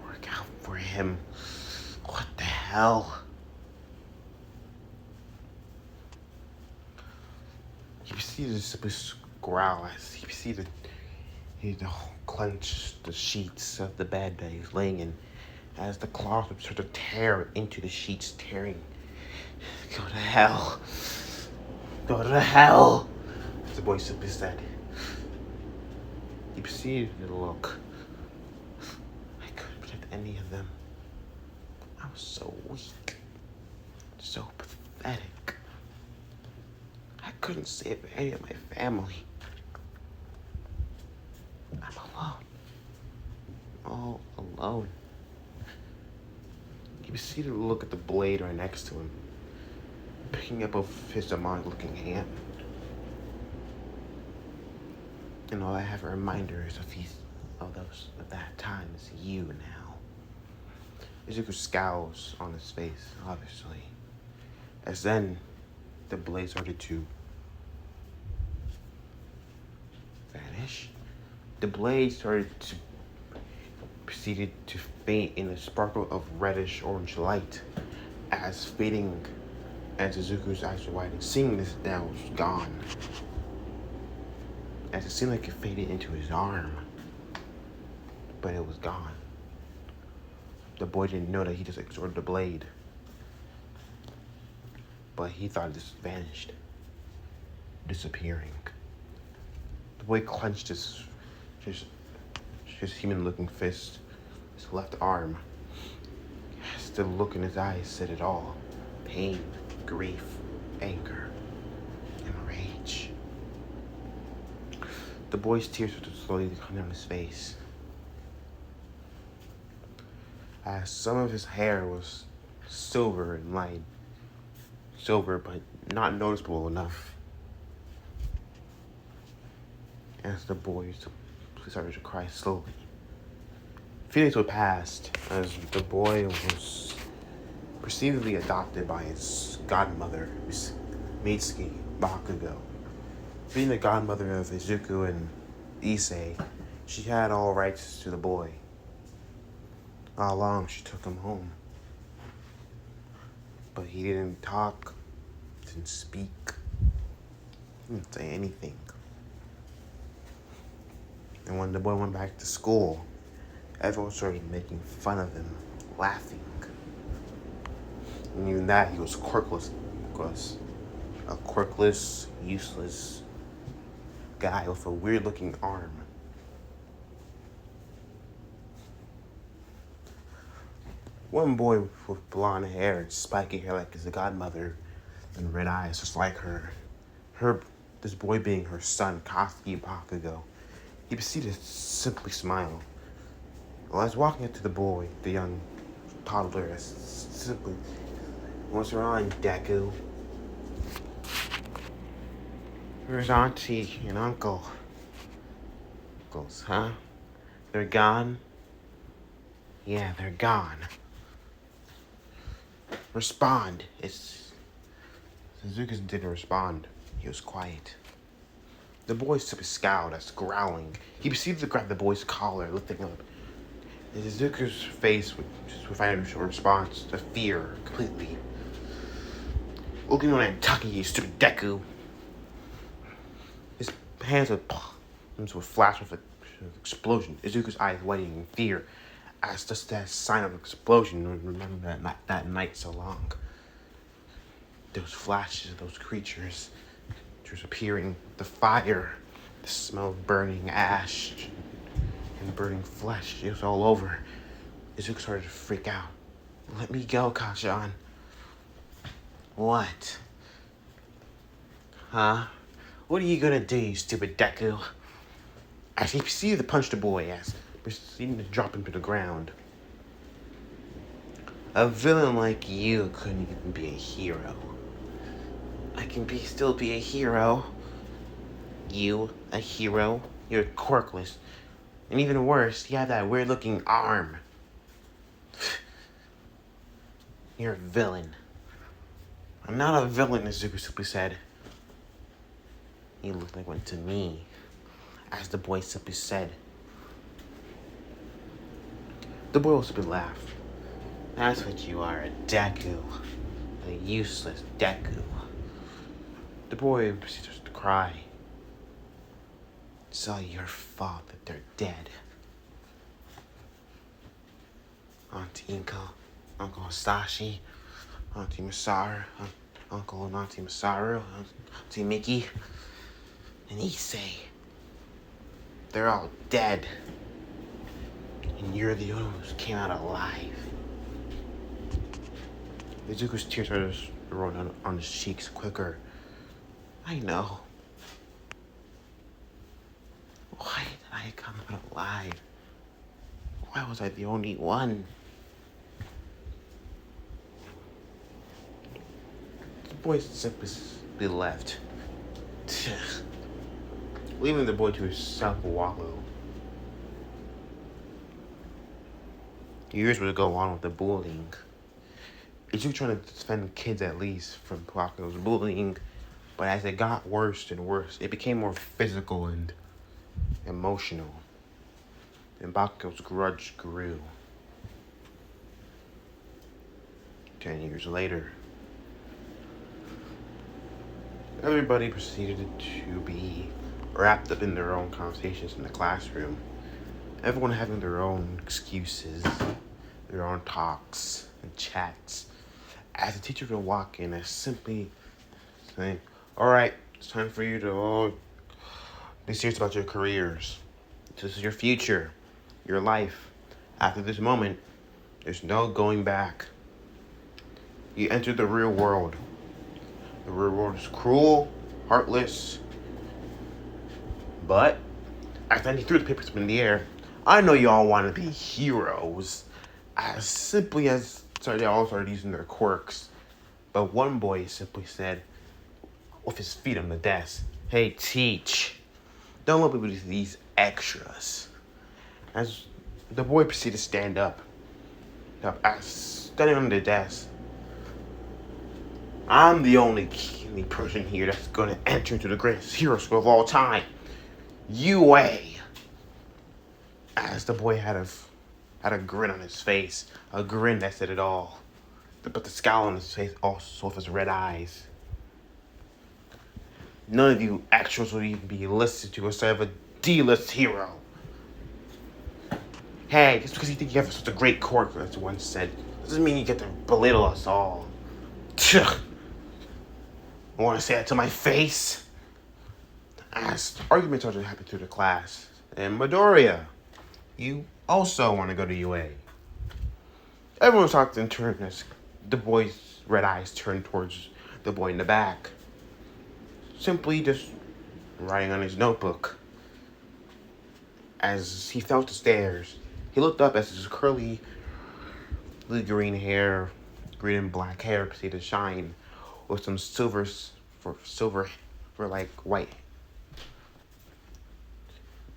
work out for him? What the hell? You see this growl as you see he clench the sheets of the bed that he's laying in, as the claws would start to tear into the sheets, tearing. Go to hell. Go to hell, as the boy simply said. You perceived the look. I couldn't protect any of them. I was so weak, so pathetic. I couldn't save any of my family. I'm alone. All alone. You see the look at the blade right next to him, picking up of his demonic-looking hand. And all I have are reminders of that time is you now. Izuku scowls on his face, obviously. As then, the blade started to vanish. The blade proceeded to faint in a sparkle of reddish orange light, as Izuku's eyes were widening. Seeing this now was gone, as it seemed like it faded into his arm, but it was gone. The boy didn't know that he just absorbed the blade, but he thought it just vanished, disappearing. The boy clenched his human-looking fist, his left arm. As the look in his eyes said it all: pain, grief, anger, and rage. The boy's tears started slowly come down his face, as some of his hair was silver and light. Silver, but not noticeable enough. As the boy started to cry slowly. A few days would pass as the boy was perceivably adopted by his godmother, Miss Mitsuki Bakugo. Being the godmother of Izuku and Issei, she had all rights to the boy. All along, she took him home. But he didn't talk, didn't speak, didn't say anything. And when the boy went back to school, everyone started making fun of him, laughing. And even that, he was quirkless, because a quirkless, useless guy with a weird-looking arm. One boy with blonde hair and spiky hair like his godmother and red eyes just like her. This boy being her son, Katsuki Bakugo. He proceeded to simply smile. While I was walking up to the boy, the young toddler, I simply, "What's wrong, Deku? Where's Auntie and Uncle?" Uncles, huh? They're gone? Yeah, they're gone. Respond. Suzuki didn't respond. He was quiet. The boy simply scowled as growling. He proceeded to grab the boy's collar, lifting up. Izuku's face would just find a response to fear completely. Looking on Nantucky, you stupid deku. His hands would flash with an explosion. Izuku's eyes widening in fear as just that sign of explosion. Remember that night so long. Those flashes of those creatures appearing, the fire, the smell of burning ash and burning flesh. It was all over. Izuku started to freak out. Let me go, Kashan. What? Huh? What are you gonna do, you stupid deku? As he proceeded to punch the boy, proceeding to drop him to the ground. A villain like you couldn't even be a hero. I can still be a hero. You, a hero? You're quirkless. And even worse, you have that weird-looking arm. You're a villain. I'm not a villain, Izuku simply said. You look like one to me, as the boy simply said. The boy simply laughed. That's what you are, a deku. A useless deku. The boy proceeded to cry. It's all your fault that they're dead. Auntie Inko, Uncle Hisashi, Auntie Masaru, Uncle and Auntie Masaru, Auntie Mickey, and Issei. They're all dead. And you're the only one who came out alive. Izuku's tears started rolling on his cheeks quicker. I know. Why did I come out alive? Why was I the only one? The boy simply left, leaving the boy to himself wallow. Years would go on with the bullying. Izuku trying to defend kids at least from Bakugo's bullying, but as it got worse and worse, it became more physical and emotional. And Bakugo's grudge grew. 10 years later, everybody proceeded to be wrapped up in their own conversations in the classroom. Everyone having their own excuses, their own talks and chats. As the teacher would walk in and simply saying, alright, it's time for you to all be serious about your careers. This is your future, your life. After this moment, there's no going back. You enter the real world. The real world is cruel, heartless. But, after he threw the papers up in the air, I know you all want to be heroes. As simply as they all started using their quirks. But one boy simply said, with his feet on the desk, hey, teach. Don't let people do these extras. As the boy proceeded to stand up, as standing on the desk, I'm the only person here that's going to enter into the greatest hero school of all time. UA. As the boy had a grin on his face, a grin that said it all. But the scowl on his face also with his red eyes. None of you extras will even be listed to instead of a D-list hero. Hey, just because you think you have such a great quirk, as one said, doesn't mean you get to belittle us all. I want to say that to my face? As arguments started to happen through the class. And Midoriya, you also want to go to UA. Everyone talked in turn as the boy's red eyes turned towards the boy in the back. Simply just writing on his notebook. As he fell to stairs, he looked up as his curly green and black hair proceeded to shine with some silver for like white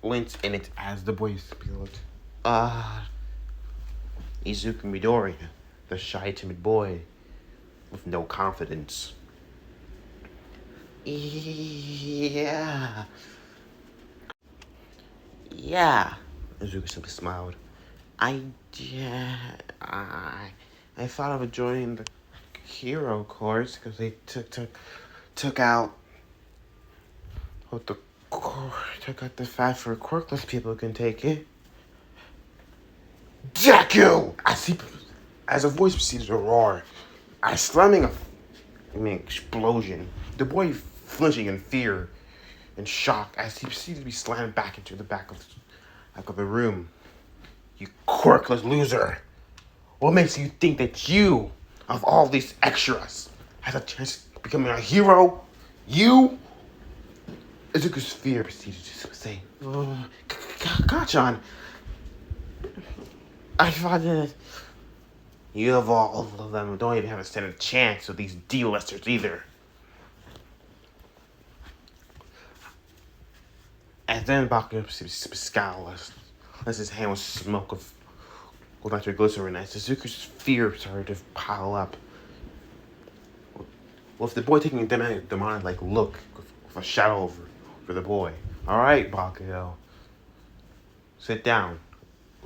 glints in it as the boy spilled. Izuku Midoriya, the shy, timid boy with no confidence. Yeah, Yeah, Izuku simply smiled. Yeah, I thought of joining the hero course because they took out what the took out the fact for quirkless people can take it. Deku! As a voice proceeded to roar, a slamming explosion. The boy flinching in fear and shock as he proceeded to be slammed back into the back of the room. You quirkless loser! What makes you think that you, of all these extras, has a chance of becoming a hero? You? Izuku's fear proceeded to say, Kachan, I thought that you of all of them don't even have a stand a chance with these D-listers either. And then Bakugo proceeded to scowl as his hand was smoke of nitroglycerin as Izuku's fear started to pile up. With the boy taking a demonic look with a shadow over the boy. Alright, Bakugo. Sit down.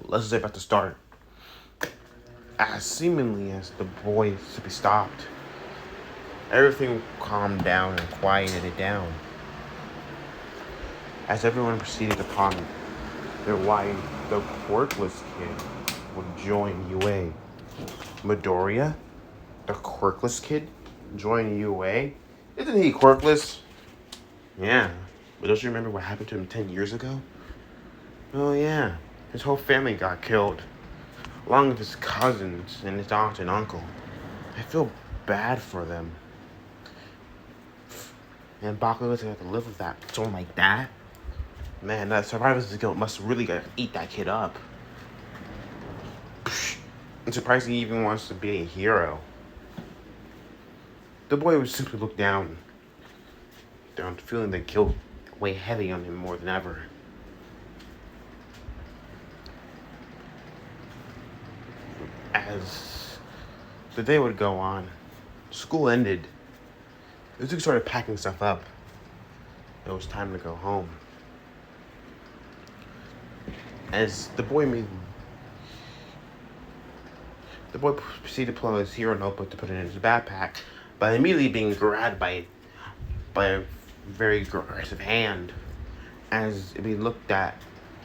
Lesson's about to start. As seemingly as the boy simply stopped, everything calmed down and quieted it down. As everyone proceeded upon their why the quirkless kid would join UA. Midoriya, the quirkless kid, join UA? Isn't he quirkless? Yeah, but don't you remember what happened to him 10 years ago? Oh yeah, his whole family got killed, along with his cousins and his aunt and uncle. I feel bad for them. And Bakugo's gonna have to live with that, someone like that. Man, that survivor's guild must really gotta eat that kid up. I'm surprised he even wants to be a hero. The boy would simply look down, feeling the guilt weigh heavy on him more than ever. As the day would go on, school ended. Izuku started packing stuff up. It was time to go home. As the boy proceeded to pull out his hero notebook to put it in his backpack, but immediately being grabbed by a very aggressive hand. As it being looked at,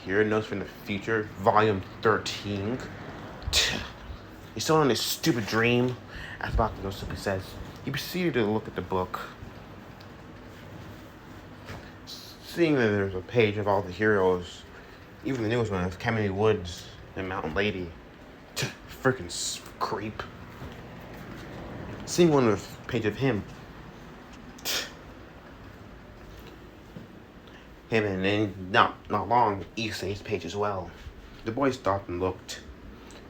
here notes from the future, volume 13. He's still on his stupid dream, as Bakugo simply says. He proceeded to look at the book, seeing that there's a page of all the heroes, even the newest one of Kamui Woods and Mountain Lady. Freaking creep. Seeing one of page of him. Him and then not long, Issei's page as well. The boy stopped and looked.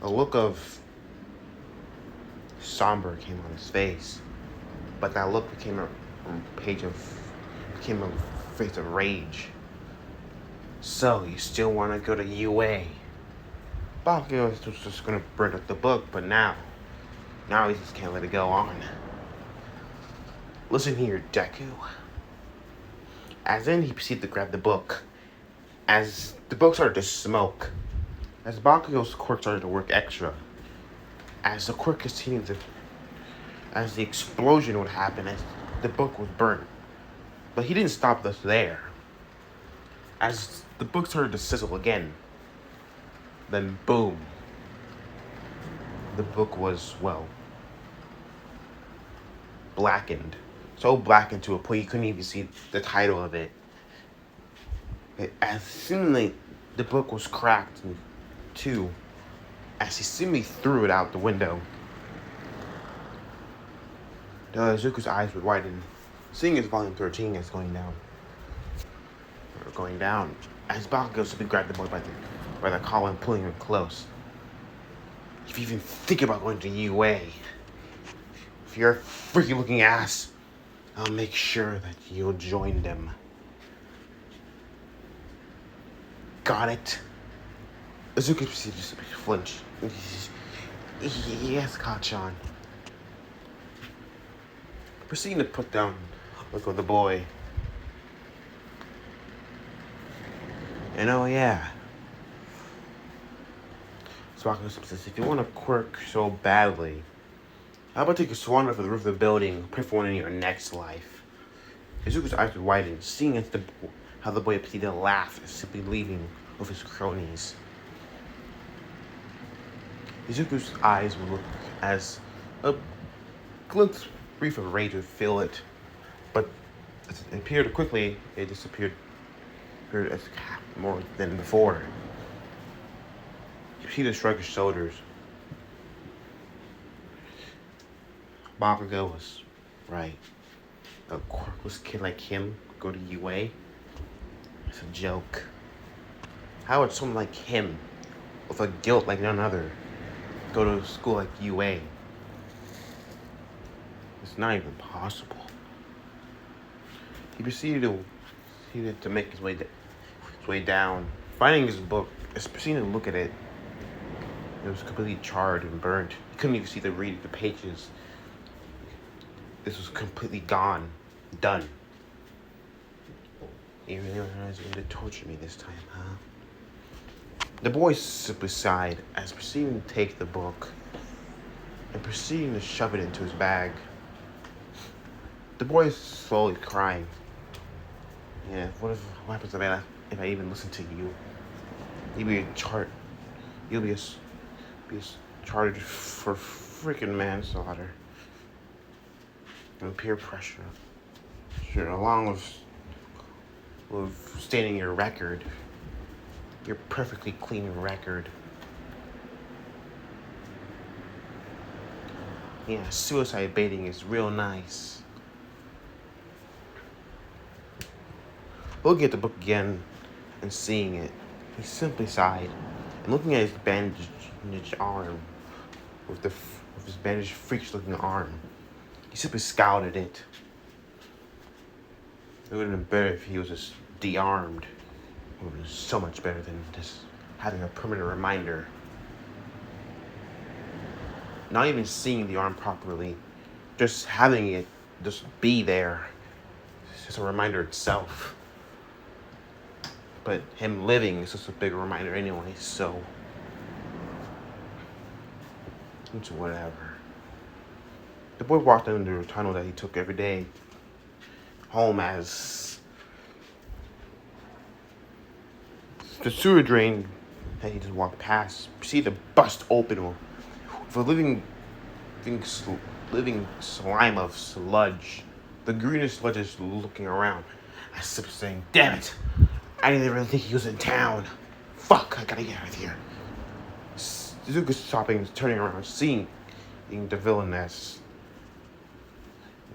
A look of somber came on his face, but that look became a face of rage. So you still want to go to UA? Bakugo was just gonna burn up the book, but now he just can't let it go on. Listen here, Deku. As then he proceeded to grab the book. As the book started to smoke, as Bakugo's quirk started to work extra, as the quirk continued to, as the explosion would happen, as the book was burnt. But he didn't stop us there. As the book started to sizzle again, then boom, the book was, blackened. So blackened to a point you couldn't even see the title of it. As seemingly the book was cracked in two, as he seemingly threw it out the window. Izuku's eyes would widen, seeing his volume 13 is going down. As Bakugo simply grabbed the boy by the collar and pulling him close. If you even think about going to UA, if you're a freaky looking ass, I'll make sure that you'll join them. Got it? Izuku proceeded to flinch. Yes, Kachan. Proceeding to put down look of the boy. And oh yeah. Sparta says, if you want a quirk so badly, how about take a swan for the roof of the building, pray for one in your next life? Izuku's eyes would widen, seeing how the boy proceeded to laugh, simply leaving with his cronies. Izuku's eyes would look as a glimpse brief of rage would fill it, but as it appeared quickly, it disappeared as more than before. You see the shrug his shoulders. Bakugo was right. A quirkless kid like him go to UA? It's a joke. How would someone like him, with a guilt like none other, go to a school like UA? It's not even possible. He proceeded to make his way down. Finding his book, proceeding to look at it. It was completely charred and burnt. He couldn't even see the pages. This was completely gone. Done. You really realize you're going to torture me this time, huh? The boy simply sighed as proceeding to take the book and proceeding to shove it into his bag. The boy is slowly crying. Yeah, what happens if I even listen to you? You'll be charged for freaking manslaughter and peer pressure. Sure, along with stating your record, your perfectly clean record. Yeah, suicide baiting is real nice. Looking at the book again and seeing it, he simply sighed and looking at his bandaged arm, with his bandaged freakish-looking arm, he simply scowled at it. It would have been better if he was just de-armed. It would have been so much better than just having a permanent reminder. Not even seeing the arm properly, just having it just be there. It's just a reminder itself. But him living is just a big reminder anyway, so it's whatever. The boy walked under a tunnel that he took every day home as the sewer drain that he just walked past proceeded to bust open with a living slime of sludge. The greenish sludge is looking around. I kept saying, damn it! I didn't really think he was in town. Fuck, I gotta get out of here. Suzuka's stopping, turning around, seeing the villainess.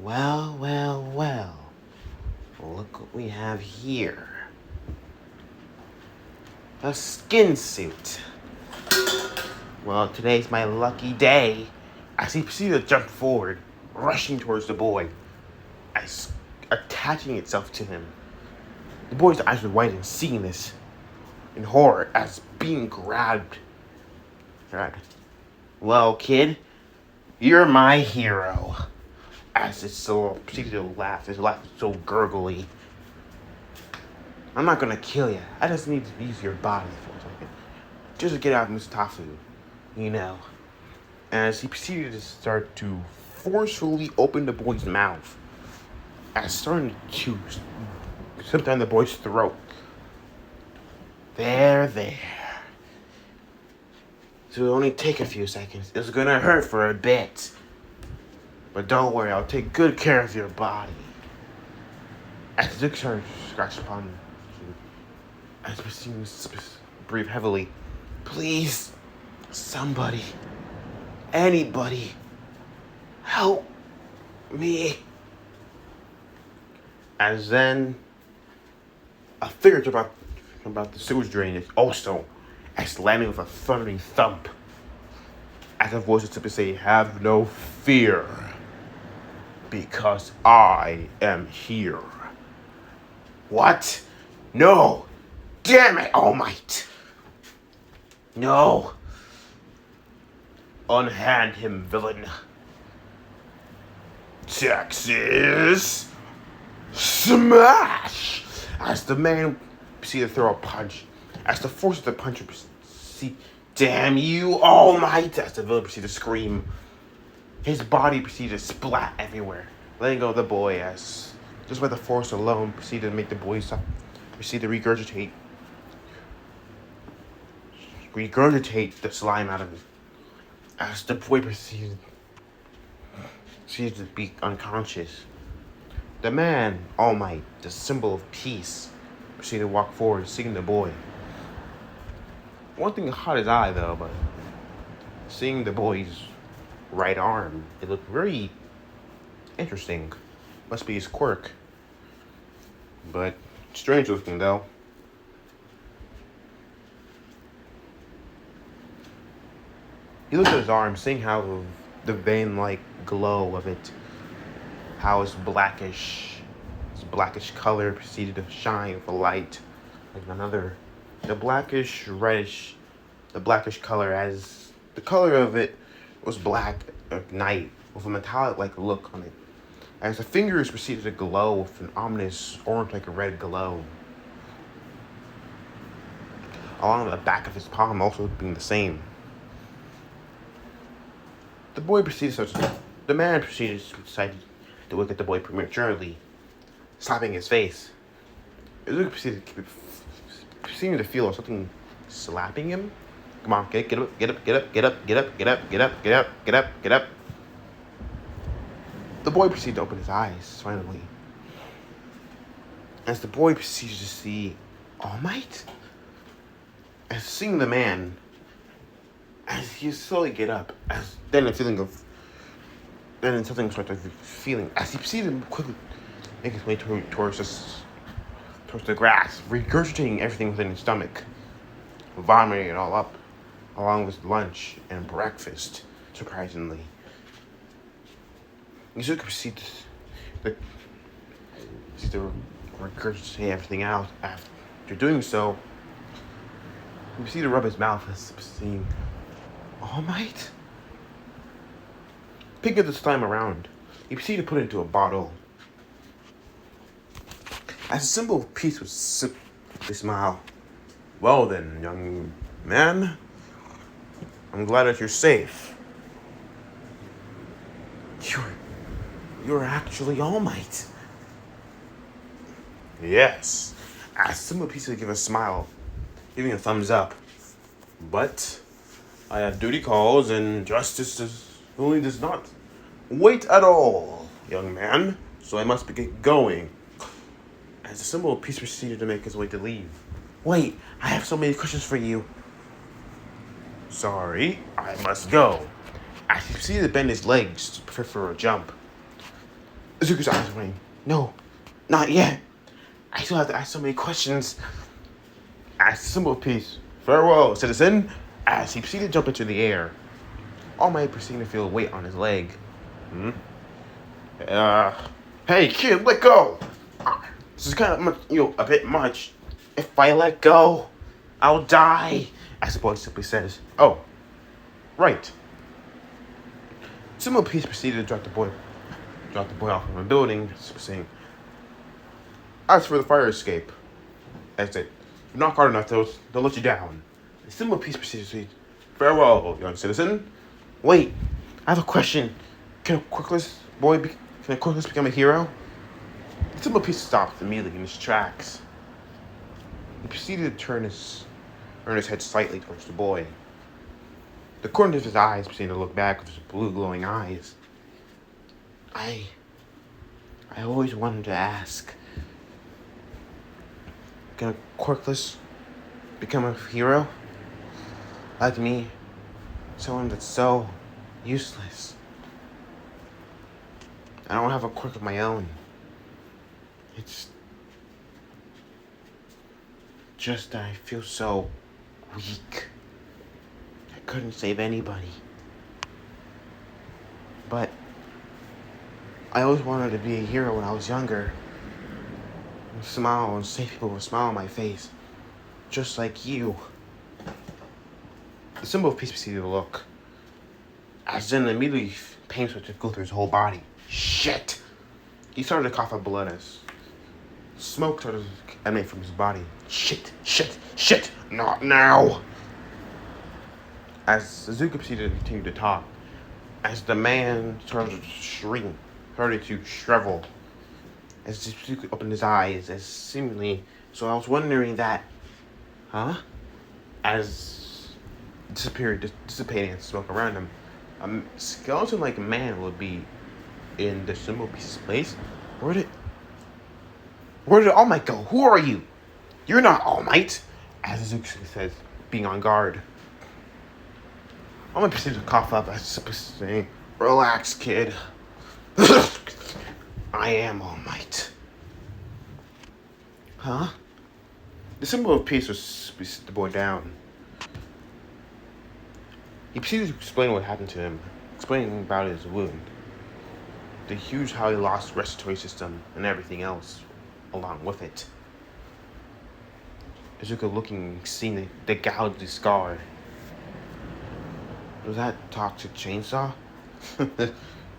Well. Look what we have here. A skin suit. Well, today's my lucky day. As he proceeded to jump forward, rushing towards the boy, as attaching itself to him. The boy's eyes were wide and seeing this in horror as being grabbed. Well, kid, you're my hero. As it so proceeded to laugh. His laugh was so gurgly. I'm not gonna kill you. I just need to use your body for a second. Just to get out of Mustafa, you know. As he proceeded to start to forcefully open the boy's mouth. As starting to slip down the boy's throat. There. So it'll only take a few seconds. It's gonna hurt for a bit. But don't worry, I'll take good care of your body. As the dictionary scratched upon you, as Christine breathed heavily, please, somebody, anybody, help me. As then, a figure about the sewage drain is also as landing with a thundering thump. As a voice is simply say, have no fear, because I am here. What? No! Damn it, All Might! No! Unhand him, villain. Texas Smash! As the man proceeded to throw a punch As the force of the punch proceed, damn you, All Might! As the villain proceeded to scream, his body proceeded to splat everywhere, letting go of the boy as just by the force alone proceeded to make the boy proceed to regurgitate the slime out of it. As the boy proceeded to be unconscious, the man, All Might, the symbol of peace, proceeded to walk forward, seeing the boy. One thing caught his eye, though, but seeing the boy's right arm, it looked very interesting. Must be his quirk. But strange looking, though. He looked at his arm, seeing how the vein-like glow of it, how its blackish color proceeded to shine with a light, like another, the blackish color, as the color of it was black at night with a metallic-like look on it, as the fingers proceeded to glow with an ominous orange like a red glow. Along the back of his palm also being the same. The man proceeded to decide to look at the boy prematurely, slapping his face. Izuku proceeded to feel something slapping him. Come on, get up. The boy proceeded to open his eyes, finally. As the boy proceeded to see All Might, as seeing the man, as he slowly get up, as then something started feeling, as he proceeded to quickly make his way towards the grass, regurgitating everything within his stomach, vomiting it all up, along with lunch and breakfast, surprisingly. Izuku proceeded to regurgitate everything out. After doing so, he proceeded to rub his mouth as seeing All Might. Picking this time around, he proceeded to put it into a bottle. As a symbol of peace was simply smile. Well then, young man, I'm glad that you're safe. You're actually All Might. Yes. As a symbol of peace would give a smile, giving a thumbs up. But I have duty calls, and justice does not wait at all, young man. So I must get going. As the symbol of peace proceeded to make his way to leave. Wait, I have so many questions for you. Sorry, I must go. As he proceeded to bend his legs to prepare for a jump, Izuku's eyes were no, not yet. I still have to ask so many questions. As the symbol of peace, farewell, citizen. As he proceeded to jump into the air, All Might proceeded to feel a weight on his leg. Hey kid, let go. This is kind of a bit much. If I let go, I'll die. As the boy simply says, oh, right. Symbol of peace proceeded to drop the boy off from a building, saying, as for the fire escape, that's it. If you're not hard enough, they'll let you down. The symbol of peace proceeded to say, farewell, young citizen. Wait, I have a question. Can a quirkless become a hero? The symbol of peace stopped immediately in his tracks. He proceeded to turn his head slightly towards the boy. The corners of his eyes proceeded to look back with his blue glowing eyes. I always wanted to ask, can a quirkless become a hero? Like me, someone that's so useless. I don't have a quirk of my own. It's just that I feel so weak. I couldn't save anybody. But I always wanted to be a hero when I was younger. And smile and save people with a smile on my face. Just like you. The symbol of peace proceeded to look. As then immediately pain started to go through his whole body. Shit! He started to cough up blood as emanate from his body. Shit, not now! As Suzuki proceeded to continue to talk, as the man started to shrink, started to shrivel, as Suzuki opened his eyes, as seemingly, so I was wondering that, as dissipating and smoke around him, a skeleton-like man would be in the symbol piece's place. Where did All Might go? Who are you? You're not All Might, as Suzuki says, being on guard. All Might proceeded to cough up as saying, "Relax, kid. I am All Might." Huh? The symbol of peace was set the boy down. He proceeded to explain what happened to him, explaining about his wound, the huge how he lost respiratory system and everything else along with it. Izuka looking, seeing the gouged scar. Was that toxic chainsaw?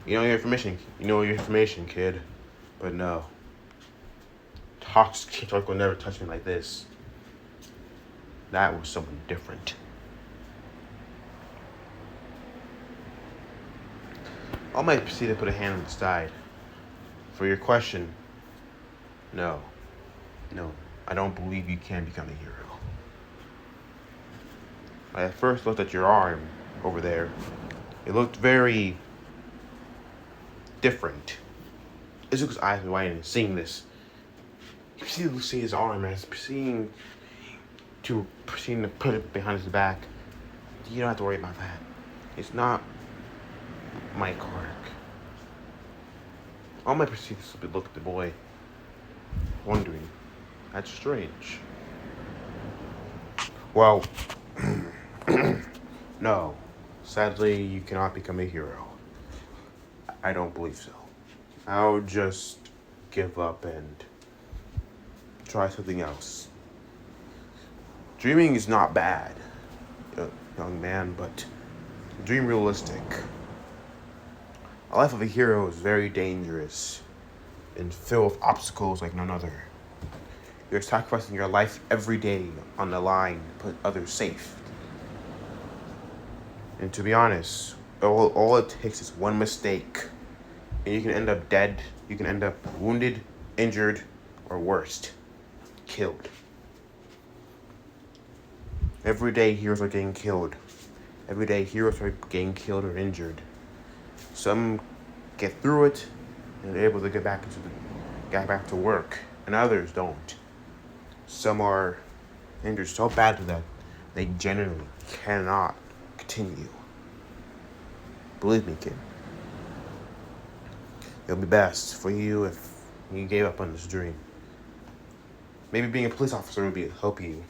You know your information, kid. But no. Toxic chainsaw will never touch me like this. That was someone different. All Might proceed to put a hand on the side. For your question, no, I don't believe you can become a hero. I at first looked at your arm over there. It looked very different. Izuku's eyes were widening, seeing this. He proceeded to see his arm as proceeding to put it behind his back. You don't have to worry about that. It's not my quirk. All Might proceeded to look at the boy, wondering. That's strange. Well, no. Sadly, you cannot become a hero. I don't believe so. I'll just give up and try something else. Dreaming is not bad, young man, but dream realistic. A life of a hero is very dangerous and filled with obstacles like none other. You're sacrificing your life every day on the line to put others safe. And to be honest, all it takes is one mistake, and you can end up dead, you can end up wounded, injured, or worst, killed. Every day heroes are getting killed. Every day heroes are getting killed or injured. Some get through it and are able to get back to work, and others don't. Some are injured so badly that they generally cannot continue. Believe me, kid. It'll be best for you if you gave up on this dream. Maybe being a police officer would help you.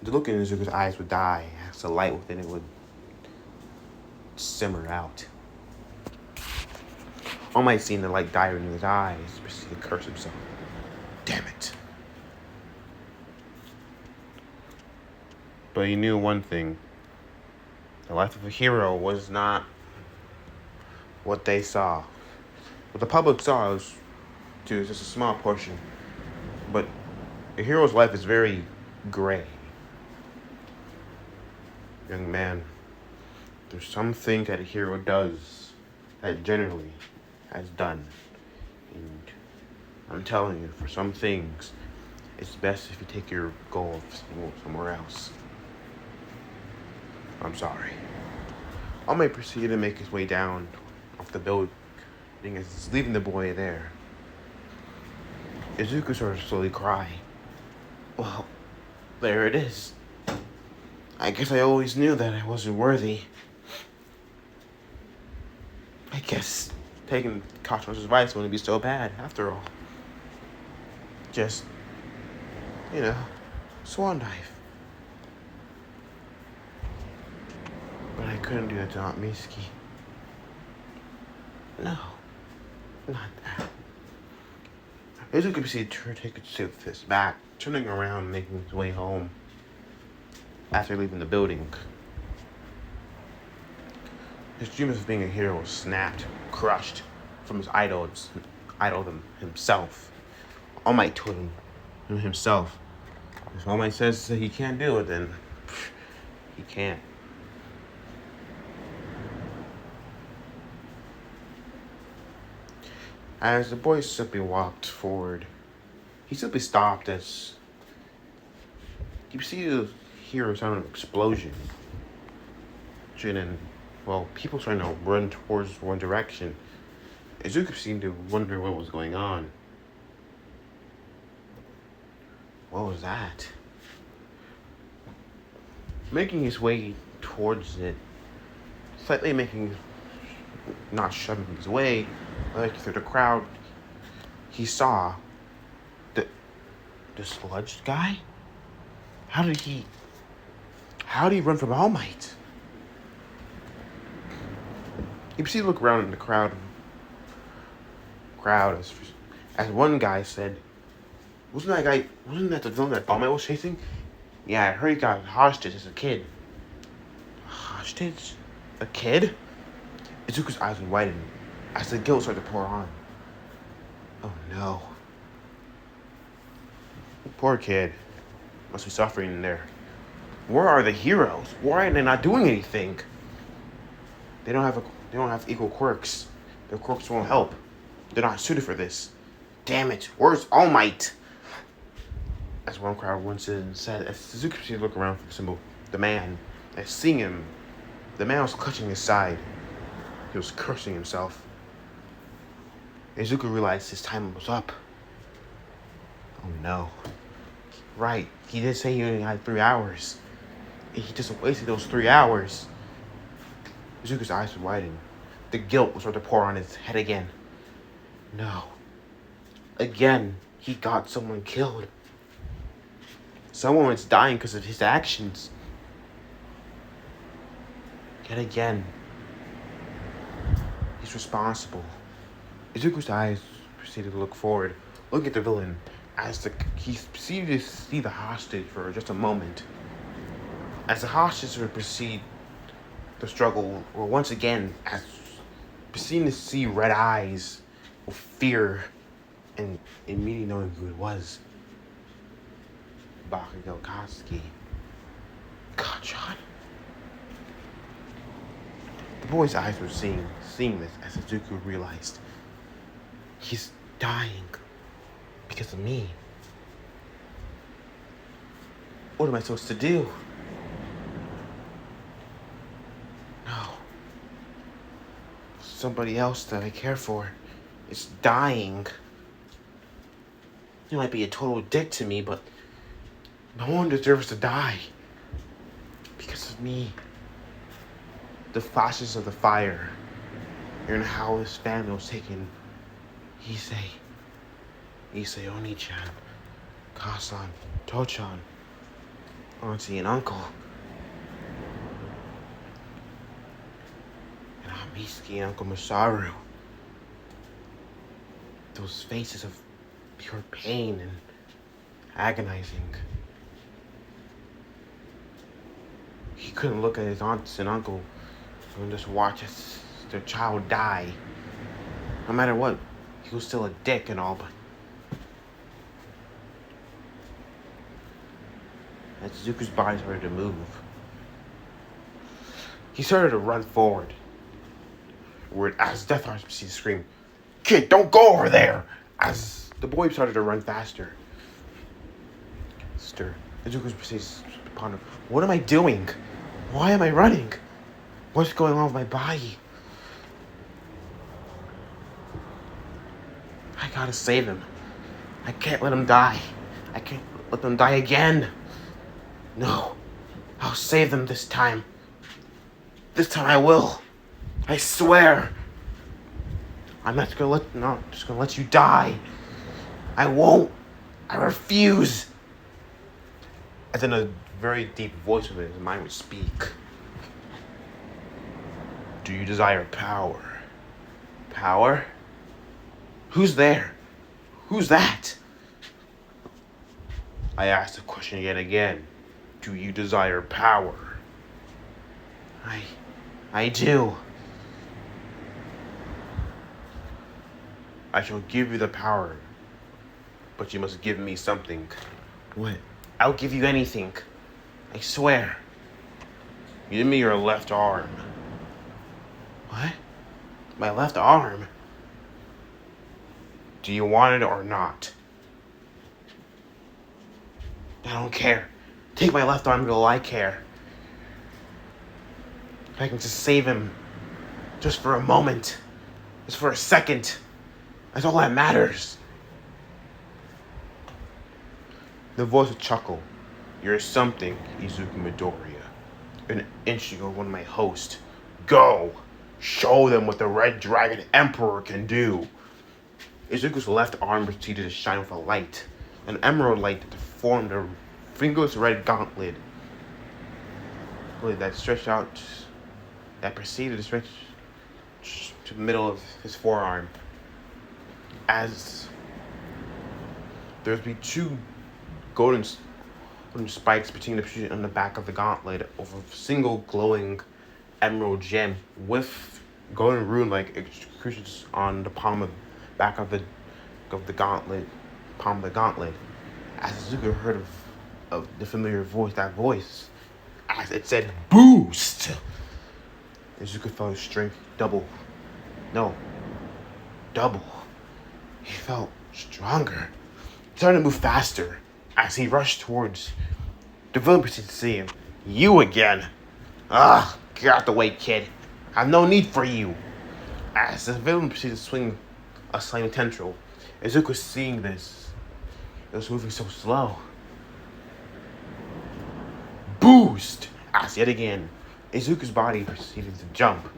The look in Izuku's eyes would die as the light within it would simmer out. All Might see the light die in his eyes, proceeded to curse himself. Damn it. But he knew one thing. The life of a hero was not what they saw. What the public saw was just a small portion. But a hero's life is very gray. Young man, there's some things that a hero does that generally has done. And I'm telling you, for some things, it's best if you take your goal somewhere else. I'm sorry. All Might proceed to make his way down off the building as he's leaving the boy there. Izuku started to slowly cry. Well, there it is. I guess I always knew that I wasn't worthy. I guess taking Kachimo's advice wouldn't be so bad, after all. Just, swan dive. But I couldn't do that to Aunt Mitsuki. No, not that. Izuku proceeded to take a step fist back, turning around, making his way home after leaving the building. His dream of being a hero was snapped, crushed from his idol himself. All Might told him himself. If All Might says that he can't do it, then he can't. As the boy simply walked forward, he simply stopped as you see the hear a sound of explosion. And, well, people starting to run towards one direction. Izuku seemed to wonder what was going on. What was that? Making his way towards it, slightly not shoving his way, like through the crowd, he saw the sludge guy? How did he run from All Might? You see, look around in the crowd as one guy said, wasn't that the villain that All Might was chasing? Yeah, I heard he got hostage as a kid. Hostage? A kid? Izuku's eyes would widen as the guilt started to pour on. Oh no. Poor kid. Must be suffering in there. Where are the heroes? Why are they not doing anything? They don't have equal quirks. Their quirks won't help. They're not suited for this. Damn it, where's All Might? As one crowd once said, as Suzuki looked around for the symbol, the man, as seeing him, the man was clutching his side. He was cursing himself. Izuku realized his time was up. Oh no. Right, he did say he only had 3 hours. He just wasted those 3 hours. Izuku's eyes would widen. The guilt was starting to pour on his head again. No. Again, he got someone killed. Someone was dying because of his actions. Yet again, he's responsible. Izuku's eyes proceeded to look forward, looking at the villain, as he proceeded to see the hostage for just a moment. As the hostage would proceed, the struggle, or once again, as proceeding to see red eyes of fear, and immediately knowing who it was. Bakugo Katsuki. God, John. The boy's eyes were seeing this as Izuku realized he's dying because of me. What am I supposed to do? No. Somebody else that I care for is dying. You might be a total dick to me, but no one deserves to die because of me. The flashes of the fire and how his family was taken. Issei Oni-chan, Kasan, Tochan, auntie and uncle, and Hamiski and Uncle Masaru. Those faces of pure pain and agonizing. He couldn't look at his aunts and uncle and just watch as their child die. No matter what, he was still a dick and all, but as Zuko's body started to move, he started to run forward. As Death Heart proceeded to scream, "Kid, don't go over there!" As the boy started to run faster. Izuku proceeded to ponder, what am I doing? Why am I running? What's going on with my body? I gotta save him. I can't let him die. I can't let them die again. No, I'll save them this time. This time I will. I swear. I'm not just gonna let you die. I won't. I refuse. And then a very deep voice within his mind would speak. Do you desire power? Power? Who's there? Who's that? I asked the question yet again. Do you desire power? I do. I shall give you the power, But you must give me something. What? I'll give you anything. I swear. Give me your left arm. What? My left arm? Do you want it or not? I don't care. Take my left arm, girl. I care. If I can just save him. Just for a moment. Just for a second. That's all that matters. The voice would chuckle. You're something, Izuku Midoriya. An inch of one of my hosts. Go! Show them what the Red Dragon Emperor can do. Izuku's left arm proceeded to shine with a light. An emerald light that formed a fingerless red gauntlet that stretched out, that proceeded to stretch to the middle of his forearm. As there would be two golden spikes between on the back of the gauntlet of a single glowing emerald gem with golden rune-like executions on the back of the gauntlet, palm of the gauntlet. As Izuku heard of the familiar voice, as it said, "Boost!" Izuku felt his strength double. He felt stronger. He started to move faster. As he rushed towards, the villain proceeded to see him. You again? Get out the way, kid. I have no need for you. As the villain proceeded to swing a slimy tendril, Izuku seeing this. It was moving so slow. Boost! As yet again, Izuku's body proceeded to jump,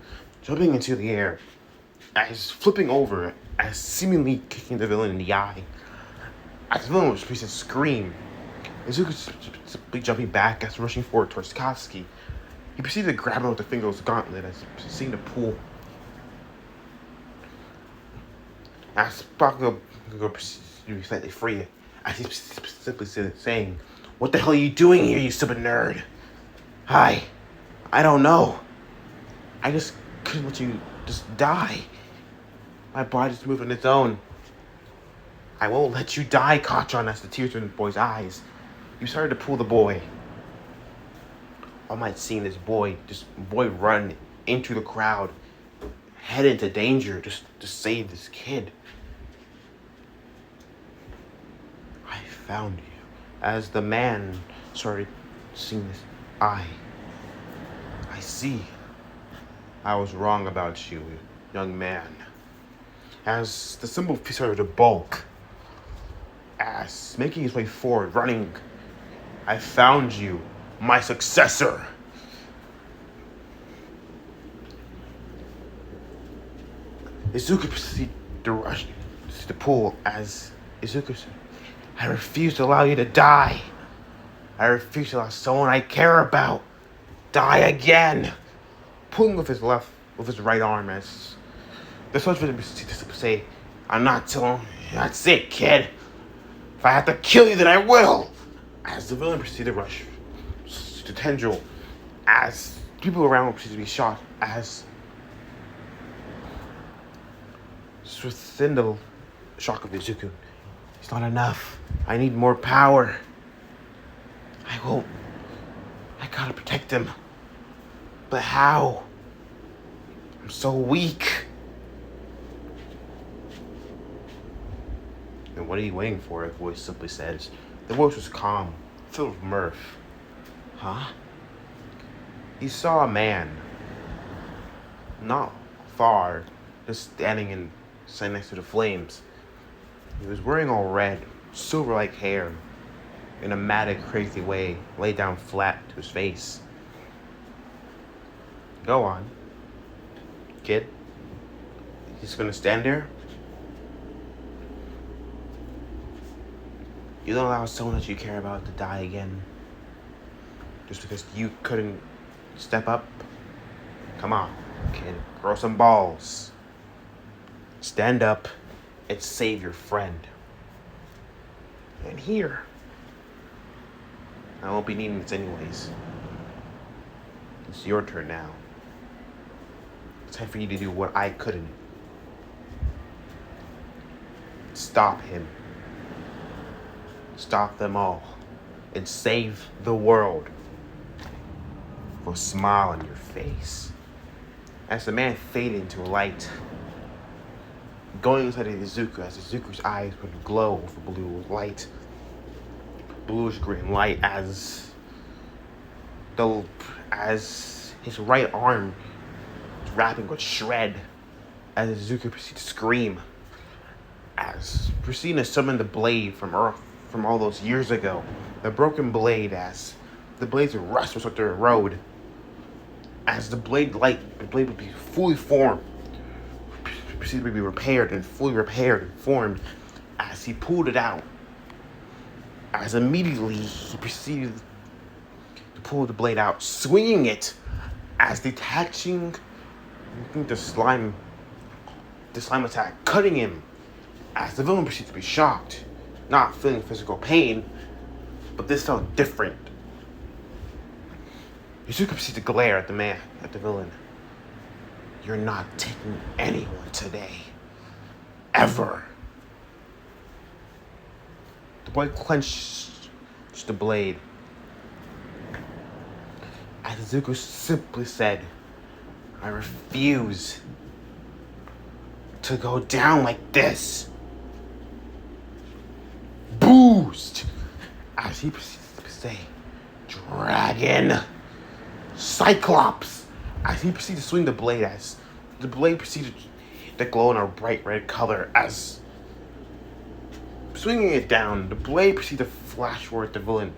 jumping into the air, as flipping over, as seemingly kicking the villain in the eye. As the villain was supposed to scream, Izuku simply jumping back as rushing forward towards Katsuki. He proceeded to grab him with the finger of his gauntlet as he seemed to pull. As Bakugo proceeded to be slightly free, as he simply saying, "What the hell are you doing here, you stupid nerd?" "Hi. I don't know. I just couldn't let you just die. My body just moved on its own." "I won't let you die," Kachan, as the tears in the boy's eyes. You started to pull the boy. All might seeing this boy run into the crowd, head into danger just to save this kid. "I found you." As the man started seeing this, I see. I was wrong about you, young man. As the symbol started to bulk, as making his way forward, running, "I found you, my successor." Izuku proceeded to rush to pull as Izuku said, "I refuse to allow you to die. I refuse to allow someone I care about die again." Pulling with his right arm as the soldier proceeded to say, "I'm not telling you, that's it, kid. If I have to kill you, then I will." As the villain proceeded to rush to tendril, as people around him proceeded to be shot, as within the shock of Izuku, "It's not enough. I need more power. I gotta protect him. But how? I'm so weak." "And what are you waiting for?" a voice simply says. The voice was calm, filled with mirth. "Huh?" He saw a man, not far, just standing next to the flames. He was wearing all red, silver-like hair, in a matted, crazy way, laid down flat to his face. "Go on, kid. He's gonna stand there? You don't allow someone that you care about to die again just because you couldn't step up? Come on, kid. Grow some balls. Stand up and save your friend. And here, I won't be needing this anyways. It's your turn now. It's time for you to do what I couldn't. Stop him. stop them all, and save the world. With a smile on your face. As the man faded into light, going inside of Izuku, as Izuku's eyes would glow with a blue light, bluish green light, as his right arm was wrapping with shred, as Izuku proceeded to scream, as proceeding to summon the blade from Earth from all those years ago, the broken blade, as the blades would rust with their road, as the blade would be fully formed, proceeded to be repaired and fully repaired and formed, as he pulled it out, as immediately he proceeded to pull the blade out, swinging it, as detaching the slime attack, cutting him, as the villain proceeded to be shocked, not feeling physical pain, but this felt different. Izuku proceeded to glare at the villain. You're not taking anyone today. Ever. The boy clenched the blade. As Izuku simply said, I refuse to go down like this. Boost! As he proceeded to say, Dragon! Cyclops! As he proceeded to swing the blade, as the blade proceeded to glow in a bright red color, as swinging it down, the blade proceeded to flash toward the villain,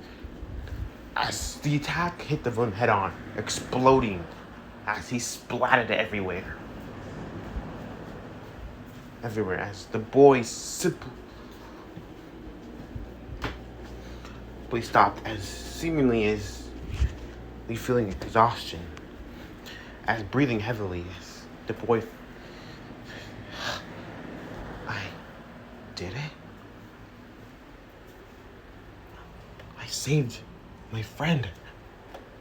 as the attack hit the villain head on, exploding, as he splattered everywhere, as the boy simply stopped, as seemingly as feeling exhaustion, as breathing heavily, as the boy, I did it. I saved my friend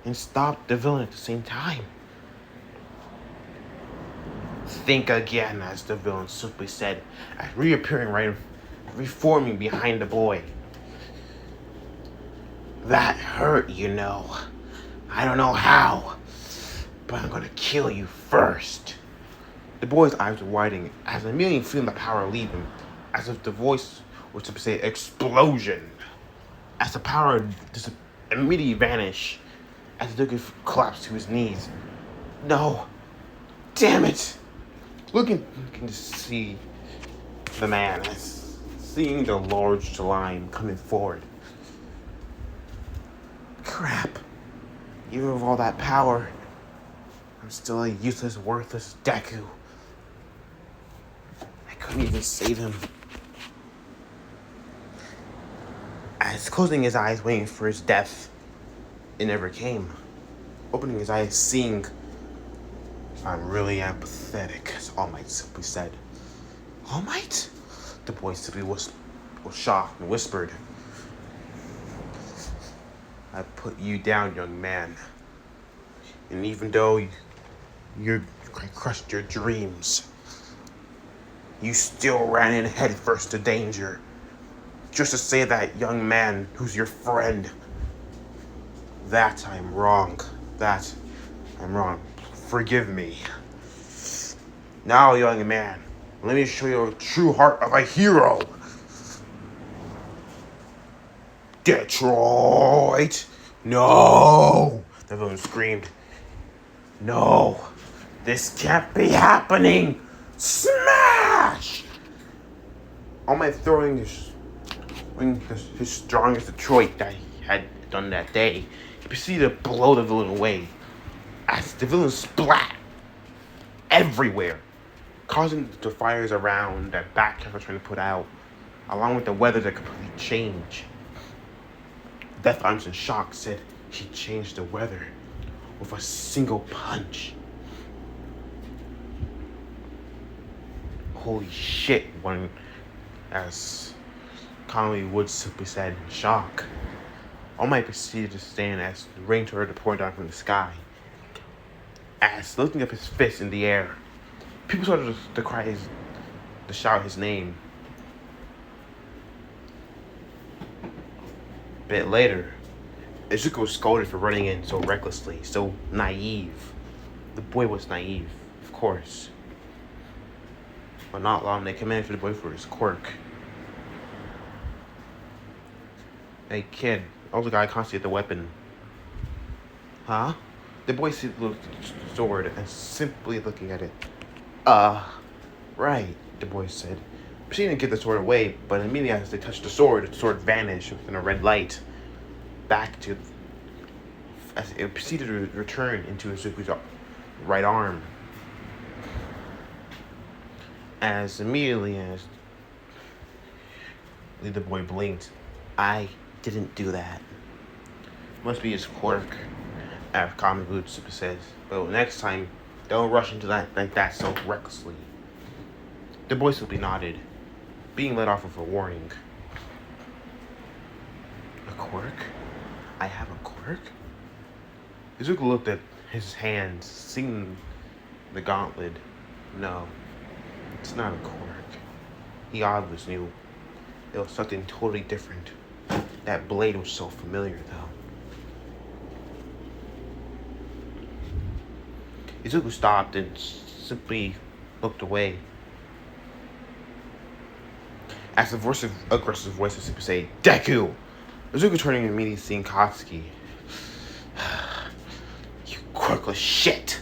and stopped the villain at the same time. Think again, as the villain simply said, as reappearing reforming behind the boy. That hurt, you know. I don't know how, but I'm gonna kill you first. The boy's eyes were widening, as immediately feeling the power leave him, as if the voice was to say explosion. As the power just immediately vanished, as the Duke collapsed to his knees. No, damn it! Looking to see the man, as seeing the large slime coming forward. Crap. Even with all that power, I'm still a useless, worthless deku. I couldn't even save him. As closing his eyes, waiting for his death, it never came. Opening his eyes, seeing, I'm really apathetic, as All Might simply said. All Might? The boy simply was shocked and whispered, I put you down, young man. And even though you crushed your dreams, you still ran in headfirst to danger. Just to say that, young man who's your friend. That I'm wrong. Forgive me. Now, young man, let me show you the true heart of a hero. Detroit! No! The villain screamed. No! This can't be happening! Smash! All my throwing his strongest Detroit that he had done that day, he proceeded to blow the villain away, as the villain splat everywhere, causing the fires around that Batcat was trying to put out, along with the weather to completely change. Death Arms in shock said he changed the weather with a single punch. Holy shit, one, as Connolly Wood simply said in shock. All Might proceeded to stand as the rain started to pour down from the sky. As lifting up his fist in the air, people started to shout his name. A bit later, Izuku was scolded for running in so recklessly, so naive. The boy was naive, of course. But not long, they commended the boy for his quirk. Hey kid, I was the guy constantly at the weapon. Huh? The boy looked at the sword and simply looking at it. Right, the boy said. Proceeding to give the sword away, but immediately as they touched the sword vanished within a red light. Back to... as it proceeded to return into Izuku's right arm. As immediately as the boy blinked, I didn't do that. Must be his quirk, as Common Boots says. But next time, don't rush into that like that so recklessly. The boy simply nodded, being let off with a warning. A quirk? I have a quirk? Izuku looked at his hands, seeing the gauntlet. No, it's not a quirk. He obviously knew it was something totally different. That blade was so familiar, though. Izuku stopped and simply looked away. As the aggressive voice of Super say, Deku! Izuku turning and immediately seeing Katsuki. You quirkless shit!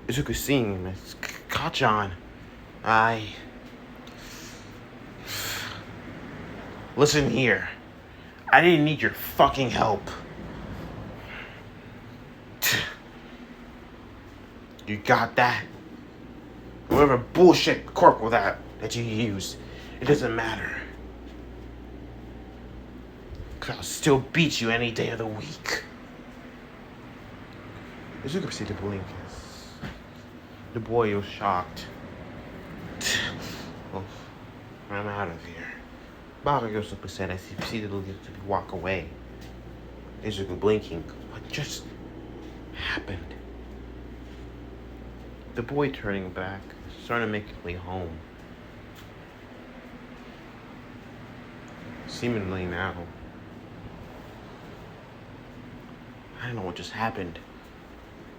Izuku seeing him as Kachan. Listen here. I didn't need your fucking help. You got that? Whatever bullshit quirk with that you used, it doesn't matter. Cause I'll still beat you any day of the week. Izuku proceeded to blink. The boy was shocked. Well, I'm out of here. Bakugo simply said as he proceeded to walk away. Izuku blinking. What just happened? The boy turning back, starting to make his way home. Seemingly now. I don't know what just happened.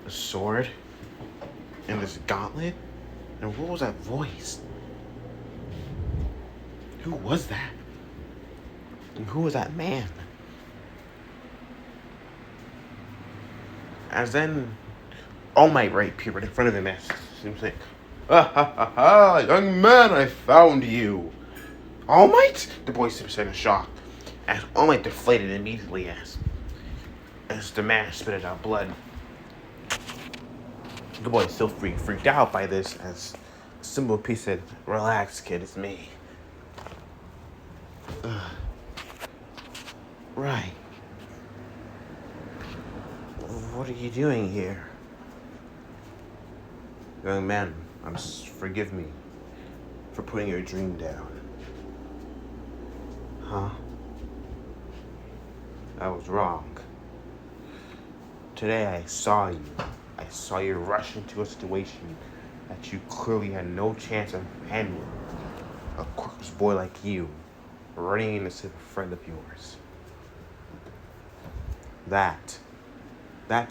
A sword? And this gauntlet? And what was that voice? Who was that? And who was that man? As then, All Might right appeared in front of him as him saying, "Ha ha ha ha, young man, I found you." All Might? The boy said in shock, as All Might deflated immediately as the man spitted out blood. The boy still freaked out by this as a simple piece said, "Relax, kid, it's me." Right. What are you doing here? Young man, forgive me for putting your dream down. Huh? I was wrong. Today I saw you. I saw you rush into a situation that you clearly had no chance of handling. A quirkless boy like you, running in to save a friend of yours. That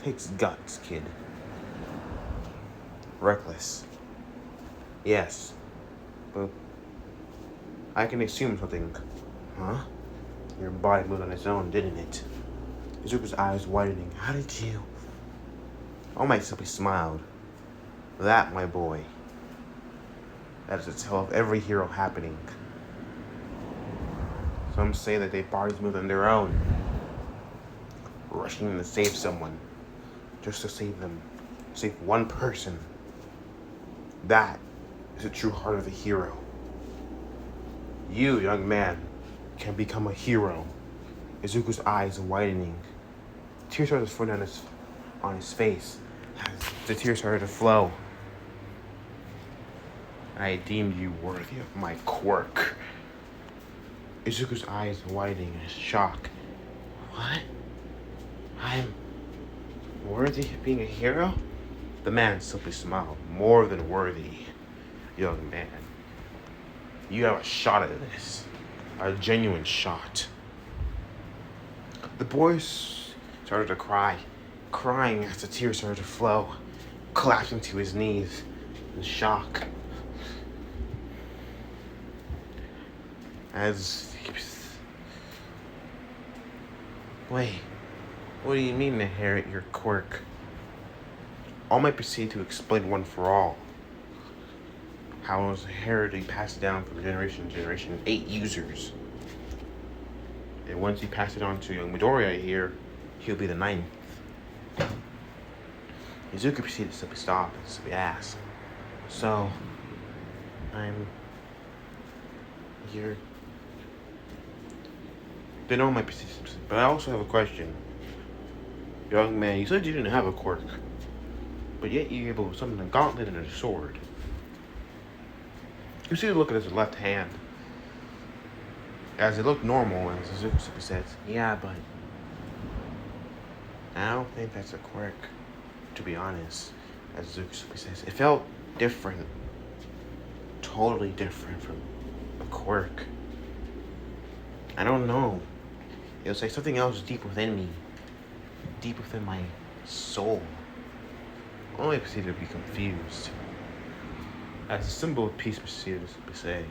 takes guts, kid. Reckless. Yes, but I can assume something. Huh? Your body moved on its own, didn't it? Izuku's eyes widening. How did you? All Might simply smiled. That, my boy, that is the tale of every hero happening. Some say that their bodies moved on their own, rushing in to save someone, just to save them, save one person. That is the true heart of a hero. You, young man, can become a hero. Izuku's eyes widening. Tears started to flow on his face. The tears started to flow. I deemed you worthy of my quirk. Izuku's eyes widening in shock. What? I'm worthy of being a hero? The man simply smiled. More than worthy, young man. You have a shot at this. A genuine shot. The boy started to cry, crying as the tears started to flow, collapsing to his knees in shock. As he... Wait, what do you mean inherit your quirk? All might proceed to explain one for all how it was inherited, passed down from generation to generation, 8 users. And once he passed it on to young Midoriya here, he'll be the 9th. Izuku proceeded to simply stop and simply ask, so, you're... Then all might proceed, but I also have a question. Young man, you said you didn't have a quirk, but yet you're able to summon a gauntlet and a sword. You see the look at his left hand. As it looked normal, as Izuku says, yeah, but I don't think that's a quirk, to be honest. As Izuku says, it felt different. Totally different from a quirk. I don't know. It was like something else deep within me. Deep within my soul. I only proceeded to be confused. As the symbol of peace proceeded to say,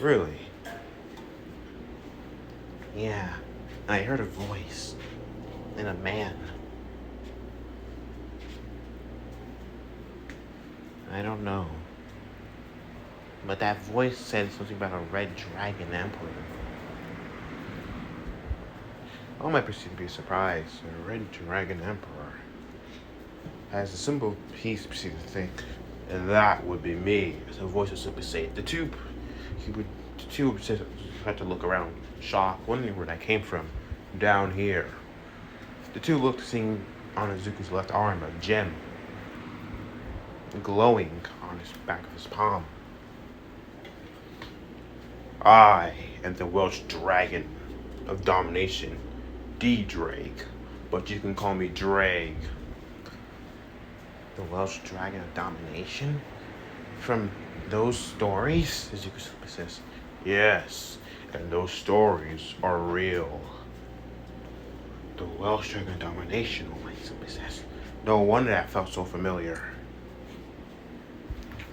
really? Yeah, I heard a voice and a man. I don't know. But that voice said something about a red dragon emperor. All might proceed to be surprised. A red dragon emperor. As the symbol of peace proceeded to think, and that would be me. As the voice would simply say, the two would had to look around, shocked, wondering where that came from. Down here. The two looked, seeing on Izuku's left arm a gem glowing on his back of his palm. I am the Welsh dragon of domination, D-Drake, but you can call me Drag. The Welsh dragon of domination? From those stories? Izuku says, yes, and those stories are real. The Welsh dragon of domination, Izuku says. No wonder that felt so familiar.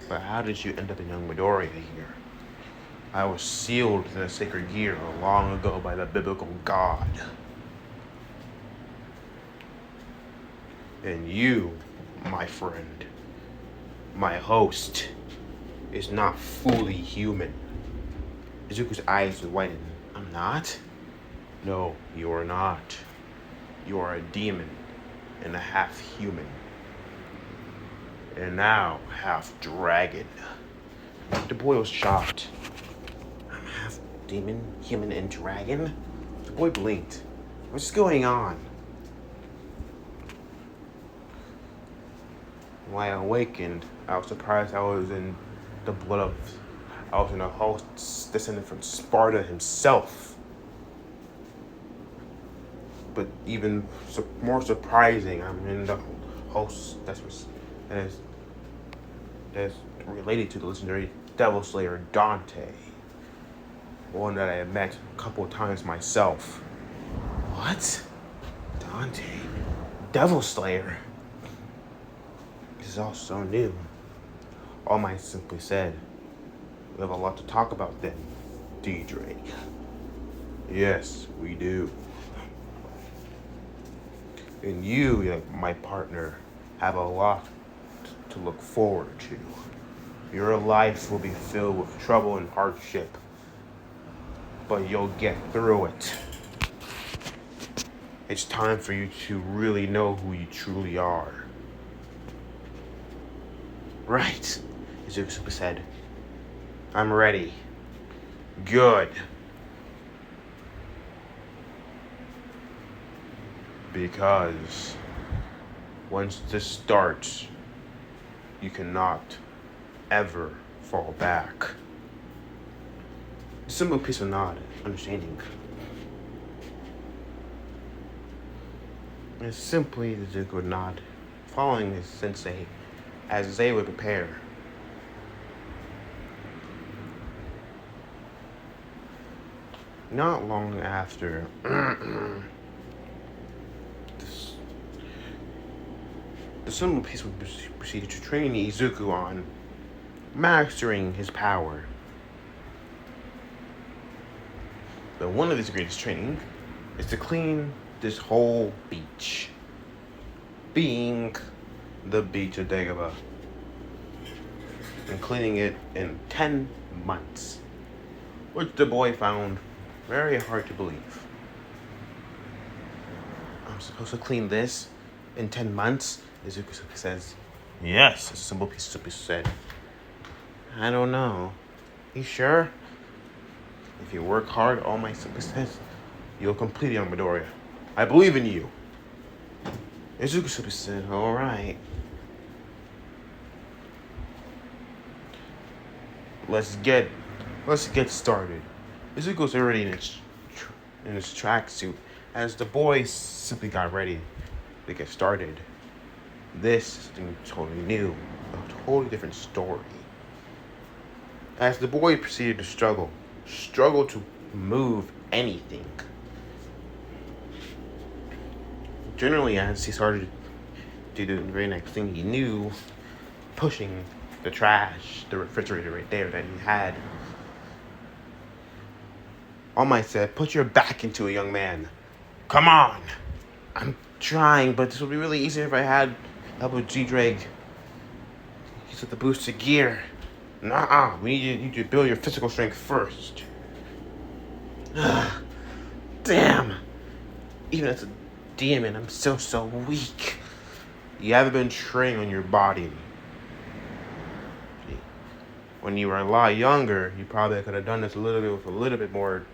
But how did you end up in young Midoriya here? I was sealed in a sacred gear long ago by the biblical god. And you, my friend, my host, is not fully human. Izuku's eyes widened. I'm not? No, you are not. You are a demon and a half-human. And now half-dragon. The boy was shocked. I'm half-demon, human, and dragon? The boy blinked. What's going on? When I awakened, I was surprised I was in the blood of... I was in a host descended from Sparta himself. But even more surprising, I'm in the host that's related to the legendary Devil Slayer Dante. One that I had met a couple of times myself. What? Dante? Devil Slayer? This is all so new. All Might simply said, we have a lot to talk about then, D-Drake. Yes, we do. And you, my partner, have a lot to look forward to. Your life will be filled with trouble and hardship, but you'll get through it. It's time for you to really know who you truly are. Right, Izuku said. I'm ready. Good. Because once this starts, you cannot ever fall back. Simple piece of nod, understanding. And simply Izuku would nod, following his sensei as they would prepare. Not long after, this, the symbol piece would proceed to train Izuku on mastering his power. But one of his greatest training is to clean this whole beach, being the beach of Dagobah, and cleaning it in 10 months, which the boy found very hard to believe. I'm supposed to clean this in 10 months? Izuku says, yes, a simple piece of said. I don't know. You sure? If you work hard, all my says, you'll complete it, young Midoriya. I believe in you. Izuku said, alright. Let's get started. Izuku's already in his tracksuit as the boys simply got ready to get started. This is something totally new, a totally different story. As the boy proceeded to struggle to move anything. Generally, as he started to do the very next thing he knew, pushing the trash, the refrigerator right there that he had. All Might said, put your back into it, young man. Come on. I'm trying, but this would be really easy if I had help with G-Drake. He said the boost to gear. Nuh-uh. We need you to build your physical strength first. Damn. Even as a demon, I'm still so weak. You haven't been training on your body. When you were a lot younger, you probably could have done this a little bit with a little bit more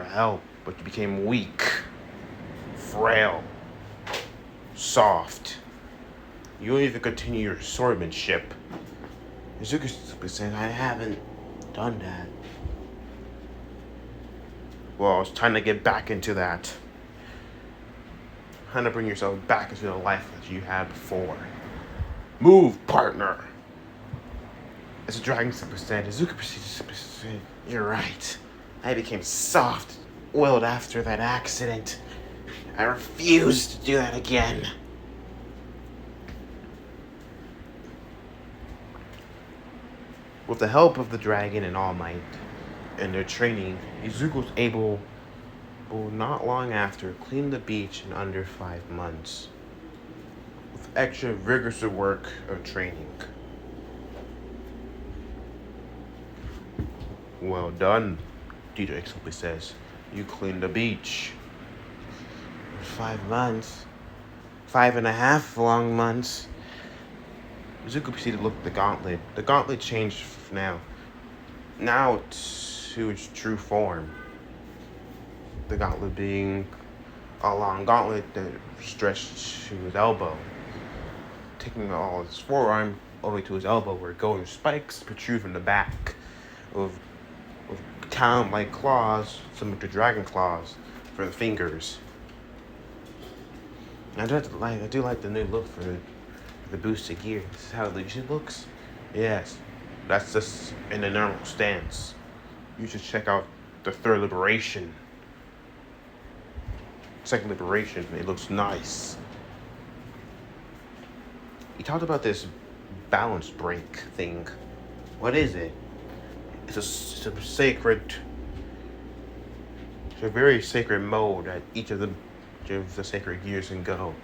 help, but you became weak, frail, soft. You don't even continue your swordsmanship. Izuku saying, I haven't done that. Well, it's time to get back into that. Time to bring yourself back into the life that you had before. Move, partner. As the dragon simply said, Izuku proceeded to say, you're right. I became soft-willed after that accident. I refuse to do that again. With the help of the dragon and All Might and their training, Izuku was able, not long after, clean the beach in under 5 months. With extra rigorous work of training. Well done, Dieter simply says. You cleaned the beach. 5 months. 5.5 long months. Izuku proceeded to look at the gauntlet. The gauntlet changed now. Now to its true form. The gauntlet being a long gauntlet that stretched to his elbow. Taking all his forearm all the way to his elbow where golden spikes protrude from the back of talon-like claws, similar to dragon claws, for the fingers. I do like the new look for the boosted gear. This is how it usually looks. Yes, that's just in the normal stance. You should check out the third liberation. Second liberation, it looks nice. He talked about this balance break thing. What is it? It's a very sacred mode that each of the sacred gears can go.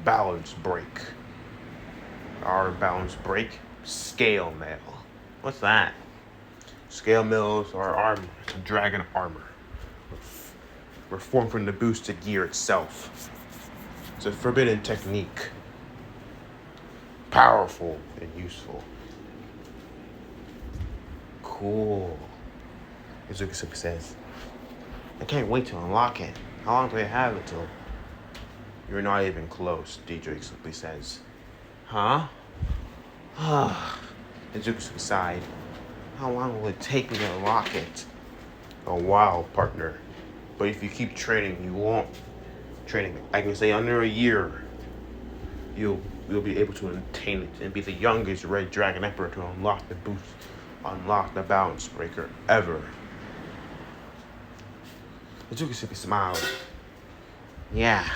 Balance break. Our balance break, scale mail. What's that? Scale mills are armor, dragon armor. Were formed from the boosted gear itself. It's a forbidden technique. Powerful and useful. Cool. Izuku simply says, I can't wait to unlock it. How long do I have until? You're not even close, DJ simply says. Huh? Izuku sighed. How long will it take me to unlock it? A while, partner. But if you keep training, you won't. Training, I can say under a year, you'll be able to attain it and be the youngest Red Dragon Emperor to unlock the balance breaker ever. Izukusubi smiled. Yeah,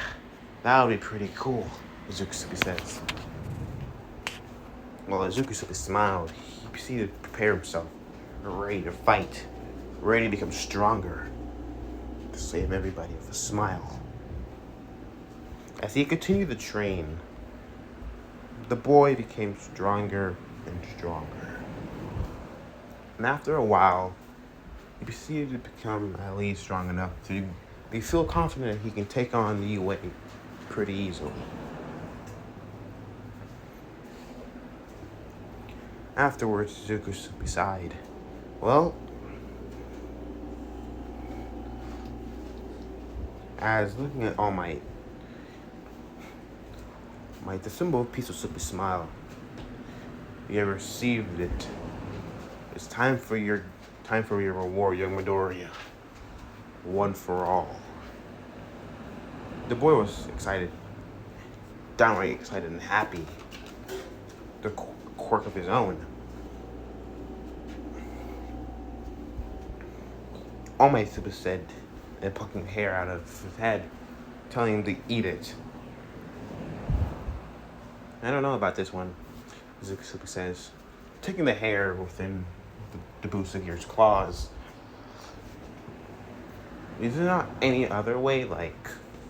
that would be pretty cool, Izukusubi says. Well, Izukusubi smiled. He proceeded to prepare himself, ready to fight, ready to become stronger, to save everybody with a smile. As he continued to train, the boy became stronger and stronger. And after a while, he proceeded to become at least strong enough to feel confident he can take on the UA pretty easily. Afterwards, Izukusubi sighed. Well, as looking at All Might, the symbol of peace will simply smile. You have received it. It's time for your reward, young Midoriya. One for all. The boy was excited, downright excited and happy. The quirk of his own. All Might Super said, and plucking hair out of his head, telling him to eat it. I don't know about this one, Izukusubi says, taking the hair within the Busugir's claws. Is there not any other way, like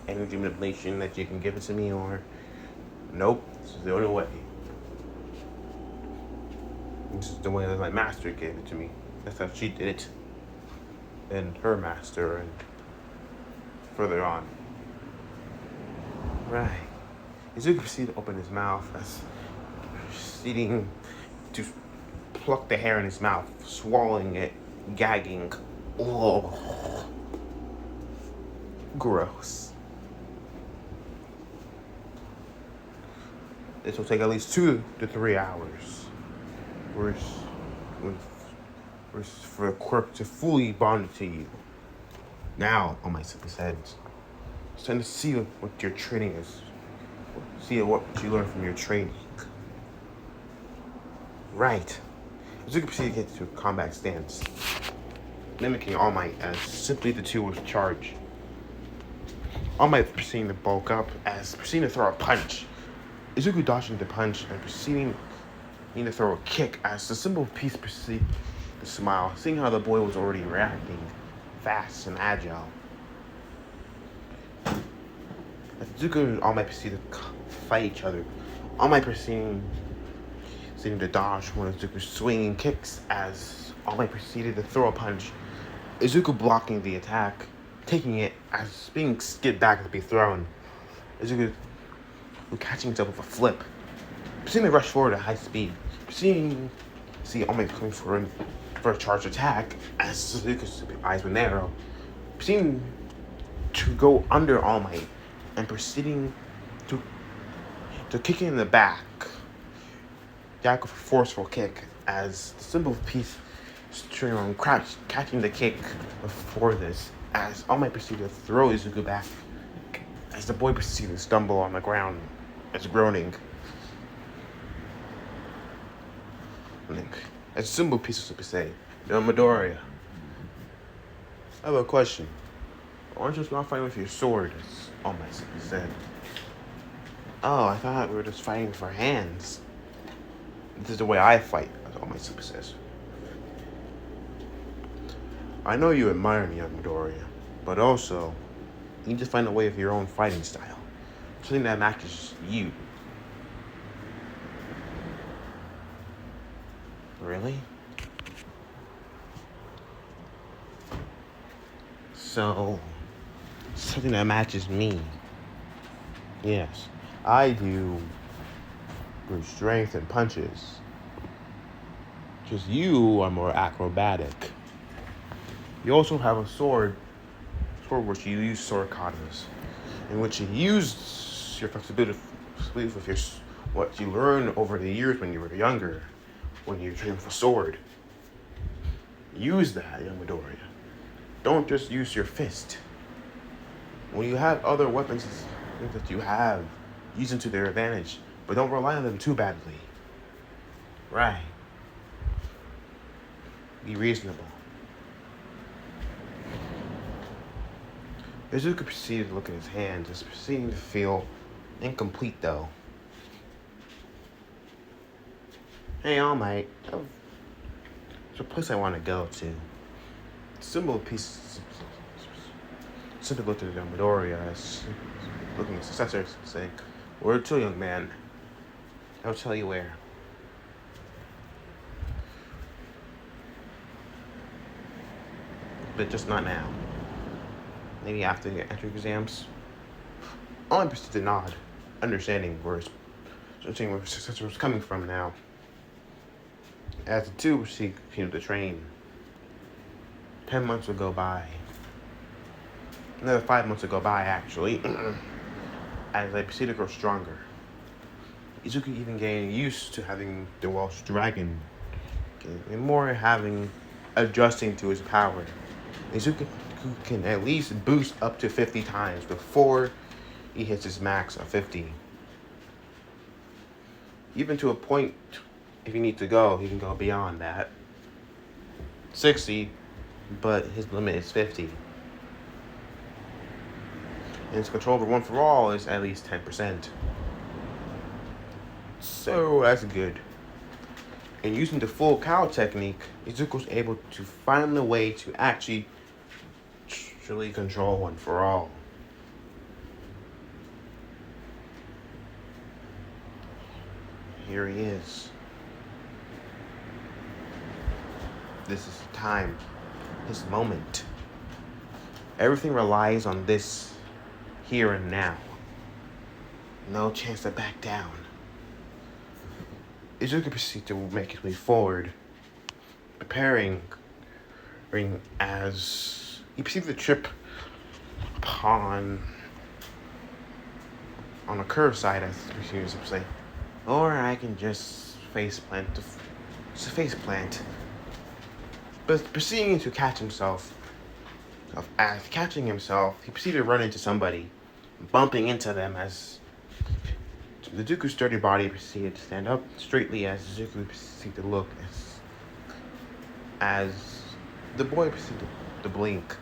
energy manipulation, that you can give it to me, or? Nope, this is the only way. This is the way that my master gave it to me. That's how she did it. And her master, and further on. Right. Izuku proceeded to open his mouth as proceeding to pluck the hair in his mouth, swallowing it, gagging. Oh, gross. This will take at least 2 to 3 hours for the quirk to fully bond to you. Now, on my super heads, it's time to see what your training is. See what you learn from your training. Right. Izuku proceeded to get to a combat stance, mimicking All Might as simply the two would charge. All Might proceeding to bulk up as proceeding to throw a punch. Izuku dodging the punch and proceeding to throw a kick as the symbol of peace proceeded to smile, seeing how the boy was already reacting fast and agile. As Izuku and All Might proceeded to fight each other, All Might proceeding to dodge one of Izuku's swinging kicks as All Might proceeded to throw a punch. Izuku blocking the attack, taking it as being skid back to be thrown. Izuku catching himself with a flip, proceeding to rush forward at high speed, proceeding to see All Might coming for a charge attack as Izuku's eyes were narrow, proceeding to go under All Might and proceeding to kick in the back. Jack with a forceful kick as the symbol of peace turning around, catching the kick before this as All Might proceeded to throw Izuku back as the boy proceeded to stumble on the ground as groaning. As symbol of peace would say, "Yo, Midoriya, I have a question. Why aren't you just not fighting with your sword?" as All Might said. "Oh, I thought we were just fighting for hands. This is the way I fight," as All Might Super says. "I know you admire me, young Midoriya, but also, you need to find a way of your own fighting style. Something that matches you." Really? So, something that matches me. Yes, I do brute strength and punches. Just you are more acrobatic. You also have a sword which you use sword katas, in which you use your flexibility with your what you learn over the years when you were younger, when you train with a sword. Use that, young Midoriya. Don't just use your fist. When you have other weapons that you have, use them to their advantage, but don't rely on them too badly. Right. Be reasonable. Izuku proceeded to look at his hands, just proceeding to feel incomplete though. Hey, All Might, there's a place I want to go to. Symbol piece simply looked at Midoriya as looking at successors, saying, "Where to, young man? I'll tell you where." But just not now. Maybe after the entry exams. All proceeded to nod, understanding where his successor was coming from now. As the two proceeded to train, 10 months would go by. Another 5 months would go by, actually, as they proceeded to grow stronger. Izuku even gained used to having the Welsh Dragon, and more adjusting to his power. Izuku can at least boost up to 50 times before he hits his max of 50. Even to a point, if he needs to go, he can go beyond that. 60, but his limit is 50. And his control over One for All is at least 10%. So that's good. And using the full cow technique, Izuku was able to find a way to actually truly control One for All. Here he is. This is the time, his moment. Everything relies on this here and now. No chance to back down. Izuku proceeds to make his way forward, preparing as he proceeds to trip upon a curve side, as he proceeds to say. Or I can just face plant. But proceeding to catch himself, as catching himself, he proceeded to run into somebody, bumping into them as Izuku's sturdy body proceeded to stand up straightly as Izuku proceeded to look as the boy proceeded to blink,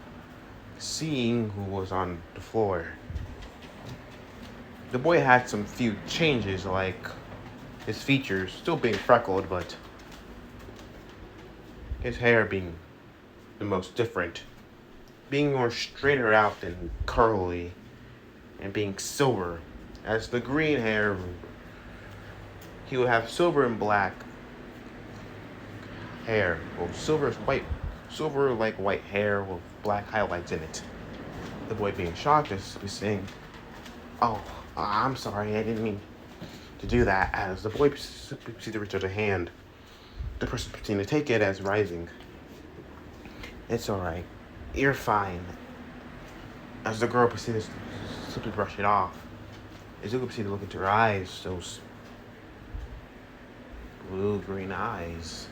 seeing who was on the floor. The boy had some few changes, like his features still being freckled, but his hair being the most different, being more straighter out than curly, and being silver. As the green hair, he would have silver and black hair, or silver like white hair with black highlights in it. The boy being shocked as he was saying, "Oh, I'm sorry, I didn't mean to do that." As the boy proceeded to reach out a hand, the person proceeded to take it as rising. "It's alright, you're fine." As the girl proceeded to simply brush it off, Izuku proceeded to look into her eyes, those blue-green eyes.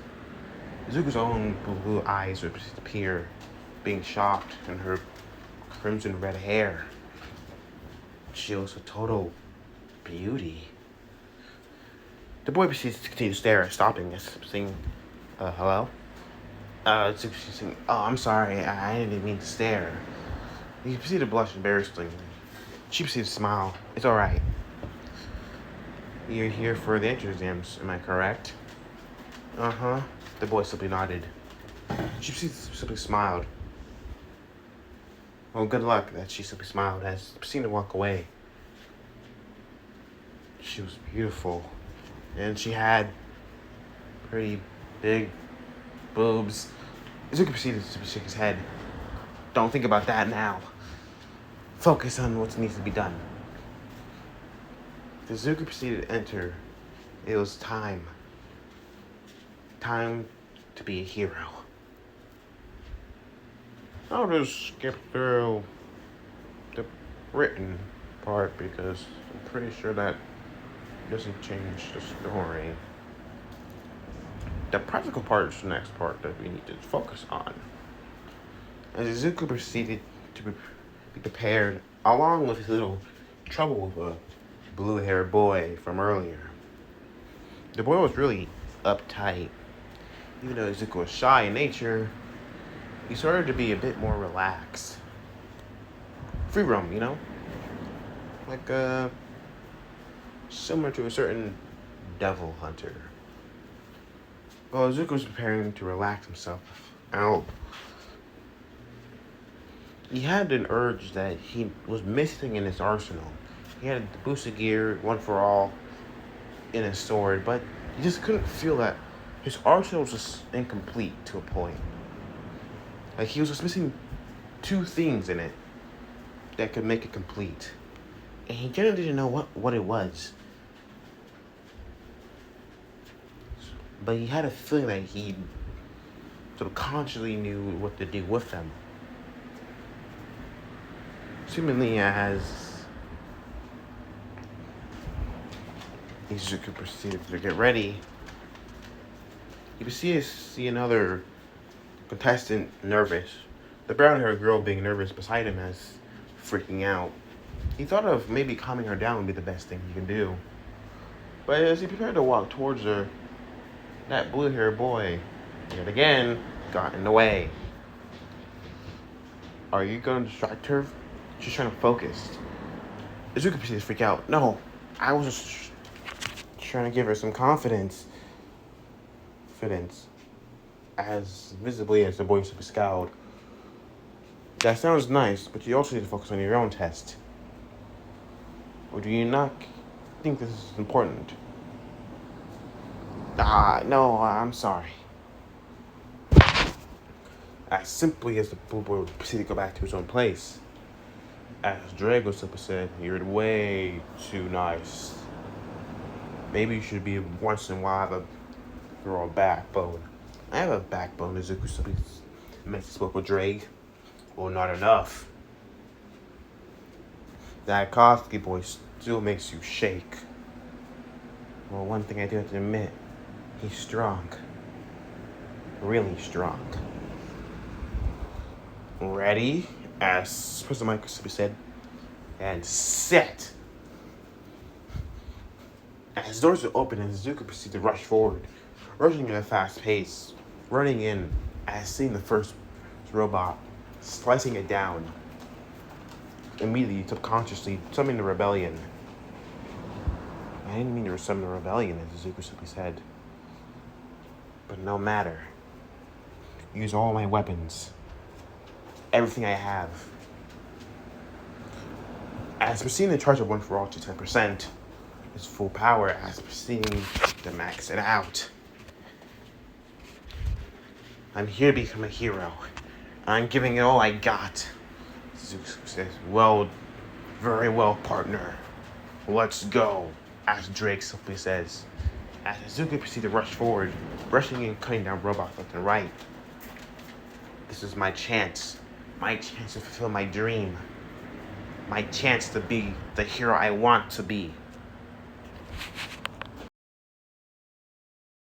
Izuku's own blue eyes would proceed to appear, being shocked in her crimson red hair. She was a total beauty. The boy proceeds to continue to stare, stopping as saying, hello? She's saying, "Oh, I'm sorry, I didn't mean to stare." He proceeded to blush embarrassingly. She proceeded to smile. "It's alright. You're here for the entrance exams, am I correct?" "Uh-huh." The boy simply nodded. She simply smiled. Well, good luck. That she simply smiled as she proceeded to walk away. She was beautiful. And she had pretty big boobs. Izuku proceeded to shake his head. "Don't think about that now. Focus on what needs to be done." As Izuku proceeded to enter, it was time. Time to be a hero. I'll just skip through the written part because I'm pretty sure that doesn't change the story. The practical part is the next part that we need to focus on. As Izuku proceeded to be prepared, along with his little trouble with a blue-haired boy from earlier. The boy was really uptight. Even though Izuku was shy in nature, he started to be a bit more relaxed. free roam, you know? Like, similar to a certain devil hunter. Well, Izuku was preparing to relax himself out. He had an urge that he was missing in his arsenal. He had the boost of gear, one for all, in his sword, but he just couldn't feel that his arsenal was just incomplete to a point. Like, he was just missing two things in it that could make it complete. And he generally didn't know what it was. But he had a feeling that he subconsciously knew what to do with them. Seemingly as Izuku proceeded to get ready, you could see another contestant nervous. The brown-haired girl being nervous beside him as freaking out. He thought of maybe calming her down would be the best thing he can do. But as he prepared to walk towards her, that blue-haired boy, yet again, got in the way. Are you going to distract her? She's trying to focus. Izuku proceeded to freak out. No, I was just trying to give her some confidence. As visibly as the boy was scowled. That sounds nice, but you also need to focus on your own test. Or do you not think this is important? No, I'm sorry. As simply as the blue boy would proceed to go back to his own place. As Drago simply said, you're way too nice. Maybe you should be once in a while have a girl backbone. I have a backbone, Izuku simply spoke with Drake. Well, not enough. That Koski boy still makes you shake. Well, one thing I do have to admit, he's strong. Really strong. Ready? As President Microsoft said. And set. As doors are open and Izuku proceeds to rush forward, rushing at a fast pace, running in as seeing the first robot, slicing it down. Immediately, subconsciously, summoning the rebellion. I didn't mean to summon the rebellion, as Izuku simply said. But no matter. Use all my weapons. Everything I have. As proceeding to charge of one for all to 10%, its full power as proceeding to max it out. I'm here to become a hero. I'm giving it all I got. Zeus says, well, very well, partner. Let's go, as Drake simply says. As Izuku proceeds to rush forward, rushing and cutting down robots left and right. This is my chance. My chance to fulfill my dream. My chance to be the hero I want to be.